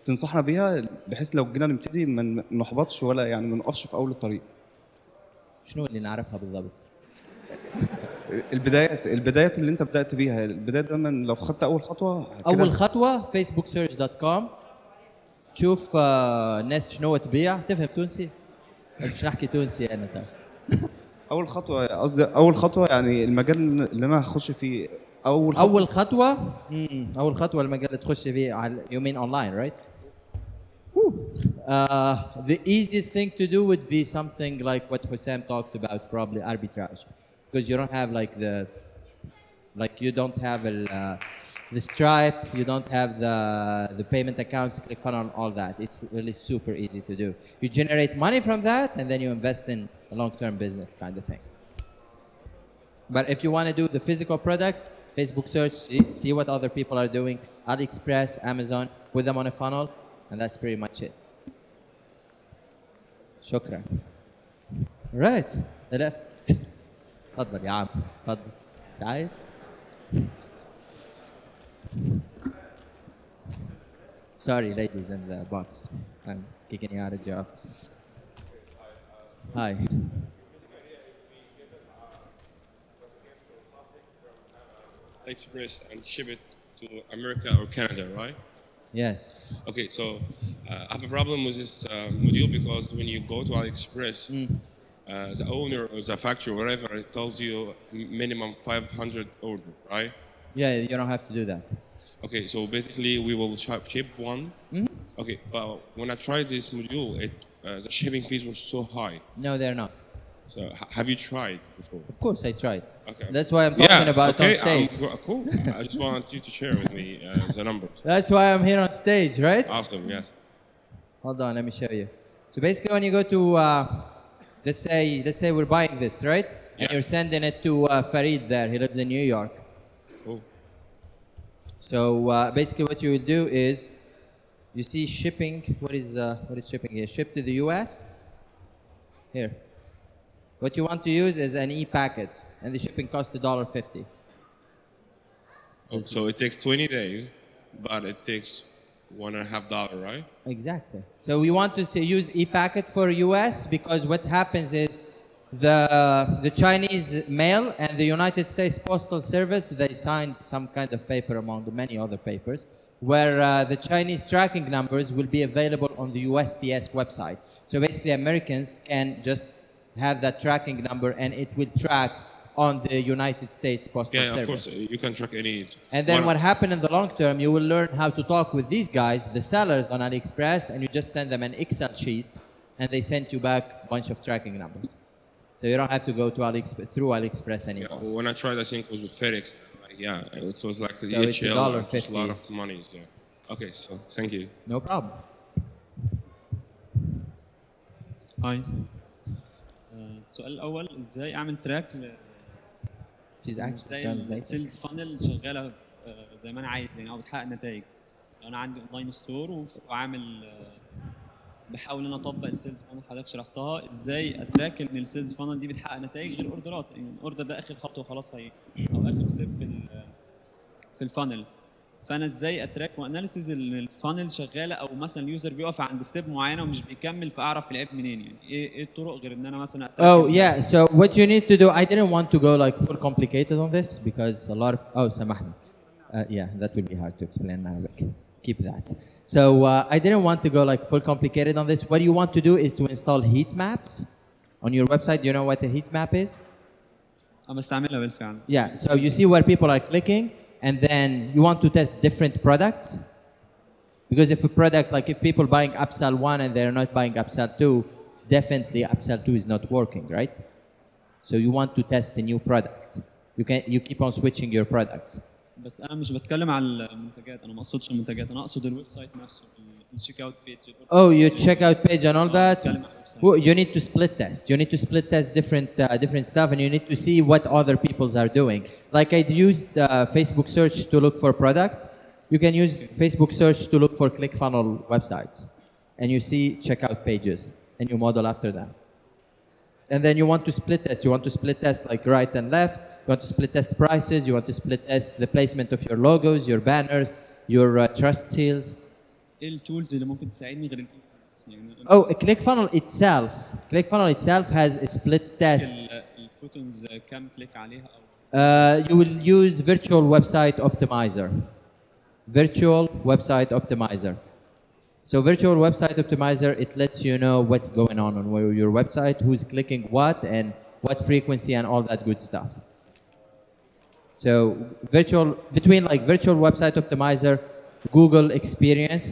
تنصحنا بيها بحيث لو جينا نبتدي ما نحبطش ولا يعني ما نقفش في اول الطريق. شنو اللي نعرفها بالضبط؟ البدايات اللي انت بدات بيها، البدايات دايما لو خدت اول خطوه كده. اول خطوه facebooksearch.com، تشوف الناس شنو تبيع. تفهم تونسي؟ مش نحكي تونسي انا ترى. اول خطوه قصدي اول خطوه يعني المجال اللي انا هخش فيه اول خطوه المجال اللي تخش فيه على يومين اونلاين right. The easiest thing to do would be something like what Hussam talked about, probably arbitrage, because you don't have you don't have the Stripe, you don't have the payment accounts, ClickFunnels, all that. It's really super easy to do. You generate money from that, and then you invest in a long-term business kind of thing. But if you want to do the physical products, Facebook search, see what other people are doing, AliExpress, Amazon, put them on a funnel, and that's pretty much it. شكرا. Right. The left. تفضل يا عم. تفضل. مش عايز؟ Sorry, ladies in the box. I'm kicking you out of job. Hi. AliExpress and ship it to America or Canada, right? Yes. Okay, so I have a problem with this module because when you go to AliExpress, the owner or the factory or whatever, it tells you minimum 500 order, right? Yeah, you don't have to do that. Okay, so basically we will ship one. Okay, but when I tried this module, the shipping fees were so high. No, they're not. So have you tried before? Of course I tried. Okay. That's why I'm talking about it on stage. Cool. I just wanted you to share with me the numbers. That's why I'm here on stage, right? Awesome, yes. Hold on, let me show you. So basically when you go to, let's say we're buying this, right? Yeah. And you're sending it to Farid there, he lives in New York. Cool. So basically what you will do is, you see shipping, what is shipping here? Ship to the US? Here. What you want to use is an e-packet, and the shipping costs $1.50. Oh, so it takes 20 days, but it takes $1.50, right? Exactly. So we want to use e-packet for US because what happens is the Chinese mail and the United States Postal Service, they signed some kind of paper among the many other papers where the Chinese tracking numbers will be available on the USPS website. So basically Americans can just have that tracking number and it will track on the United States Postal Service. Yeah, of course, you can track any. And then what happened in the long term, you will learn how to talk with these guys, the sellers on AliExpress, and you just send them an Excel sheet and they send you back a bunch of tracking numbers. So you don't have to go to through AliExpress anymore. Yeah, when I tried, I think it was with FedEx. Yeah, it was like the So it's DHL. $1.50. It was a lot of money. Yeah. Okay, so thank you. No problem. هاي السؤال الاول ازاي اعمل تراك ازاي السيلز فانل شغاله زي ما انا عايز يعني او بتحقق نتائج. لو انا عندي اونلاين ستور وعامل بحاول ان انا اطبق السيلز فانل حضرتك شرحتها، ازاي اتراك ان السيلز فانل دي بتحقق نتائج غير اوردرات، يعني الاوردر ده اخر خطوه خلاص هي او اخر ستيب في الفانل. فانا ازاي اتراك واناليسيز الفانل شغاله او مثلا اليوزر بيقف عند ستيب معينه ومش بيكمل فاعرف العيب منين، يعني ايه الطرق غير ان انا مثلا Oh yeah, so what you need to do, I didn't want to go like full complicated on this because a lot of سامحني. Yeah, that will be hard to explain in Arabic. Keep that. So I didn't want to go like full complicated on this. What you want to do is to install heat maps on your website. Do you know what a heat map is? انا بستعملها بالفعل. Yeah, so you see where people are clicking and then you want to test different products. Because if a product, like if people buying upsell 1 and they're not buying upsell 2, definitely upsell 2 is not working, right? So you want to test a new product. You keep on switching your products. بس انا مش بتكلم على المنتجات، انا ما اقصدش المنتجات، انا اقصد الويب سايت نفسه، الشيك اوت بيج. Oh, your checkout page and all that. Well, you need to split test. You need to split test different stuff, and you need to see what other people's are doing. Like I used Facebook search to look for product. You can use Facebook search to look for ClickFunnels websites, and you see checkout pages, and you model after them. And then you want to split test. You want to split test like right and left. You want to split test prices. You want to split test the placement of your logos, your banners, your trust seals. ايه التولز اللي ممكن تساعدني غير يعني Oh, ClickFunnels itself has a split test. البوتنز كام كليك عليها او You will use virtual website optimizer. So virtual website optimizer, it lets you know what's going on your website, who's clicking what, and what frequency and all that good stuff. So between like virtual website optimizer, Google Experience,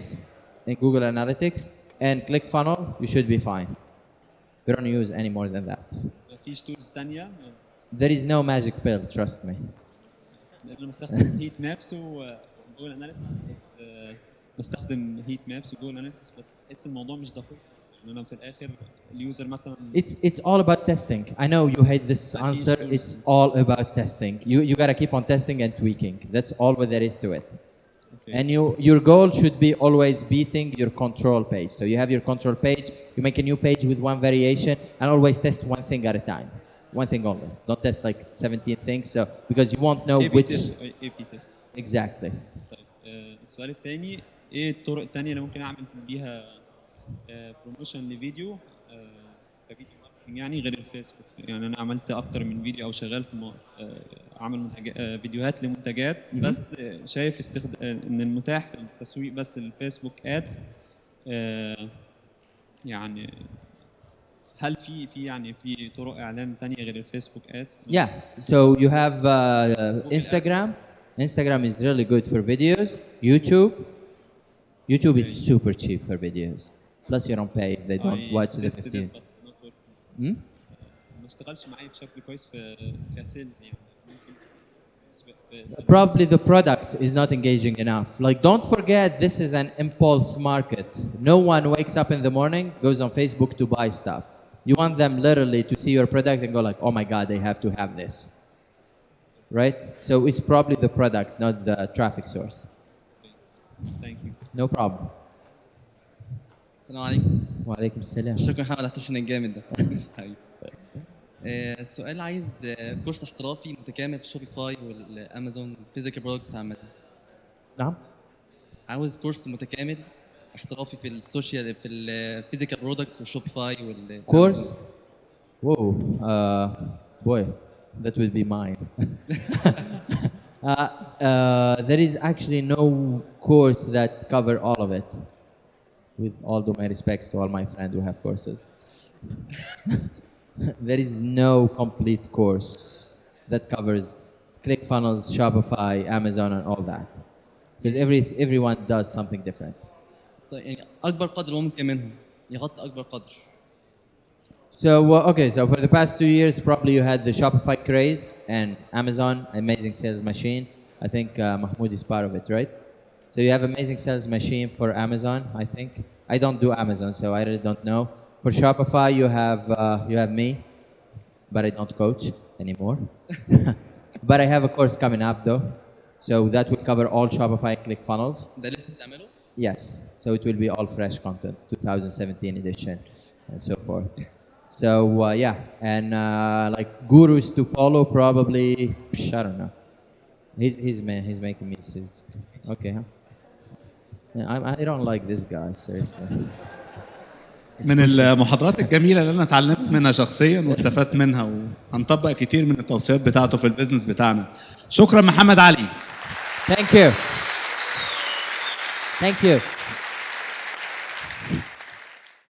and Google Analytics, and ClickFunnel, you should be fine. We don't use any more than that. مفيش تولز ثانيه. There is no magic pill, trust me. انا بستخدم هيت مابس وجوجل اناليتكس بس بستخدم هيت مابس وجوجل اناليتكس بس بحس الموضوع مش دقيق. يعني انا في الاخر اليوزر مثلا It's all about testing. I know you hate this answer. It's all about testing. You gotta keep on testing and tweaking. That's all what there is to it. Okay. And your goal should be always beating your control page. So you have your control page, you make a new page with one variation, and always test one thing at a time. One thing only. Don't test like 17 things, so because you won't know which. A/B test. Exactly. طيب السؤال الثاني ايه الطرق الثانيه اللي ممكن اعمل بيها بروموشن لفيديو كفيديو ماركتنج يعني غير الفيسبوك؟ يعني انا عملت اكتر من فيديو او شغال في اعمل فيديوهات لمنتجات بس شايف ان المتاح في التسويق بس الفيسبوك ادز يعني هل في يعني في طرق اعلان ثانيه غير الفيسبوك ادز؟ Yeah. So you have Instagram. Instagram is really good for videos. YouTube is super cheap for videos. Plus you don't pay if they don't watch the 15. ما اشتغلش معايا بشكل كويس في كسيلز يعني Probably the product is not engaging enough. Like, don't forget, this is an impulse market. No one wakes up in the morning, goes on Facebook to buy stuff. You want them literally to see your product and go like, oh my God, they have to have this. Right? So it's probably the product, not the traffic source. Thank you. No problem. السلام عليكم. وعليكم السلام. شكرا محمد على التشن الجامد ده. حبيبي. السؤال عايز كورس احترافي متكامل في شوبيفاي والامازون فيزيكال برودكتس عامة. نعم. عاوز كورس متكامل احترافي في السوشيال في الفيزيكال برودكتس والشوبيفاي وال Course? Whoa. Boy, that would be mine. There is actually no course that cover all of it. With all due my respects to all my friends who have courses. There is no complete course that covers ClickFunnels, Shopify, Amazon, and all that. Because everyone does something different. طيب يعني اكبر قدر ممكن منهم يغطي اكبر قدر. So, so for the past 2 years, probably you had the Shopify craze and Amazon, amazing sales machine. I think Mahmoud is part of it, right? So you have amazing sales machine for Amazon, I think. I don't do Amazon, so I really don't know. For Shopify, you have me, but I don't coach anymore. But I have a course coming up though. So that will cover all Shopify ClickFunnels. ده لسه بتعمله؟ Yes. So it will be all fresh content, 2017 edition, and so forth. So yeah, and like gurus to follow, probably I don't know. He's making me sick. Okay, huh? Yeah, I don't like this guy seriously. من المحاضرات الجميلة اللي أنا اتعلمت منها شخصيا واستفدت منها وهنطبق كتير من التوصيات بتاعته في البيزنس بتاعنا. شكرا محمد علي. Thank you. Thank you.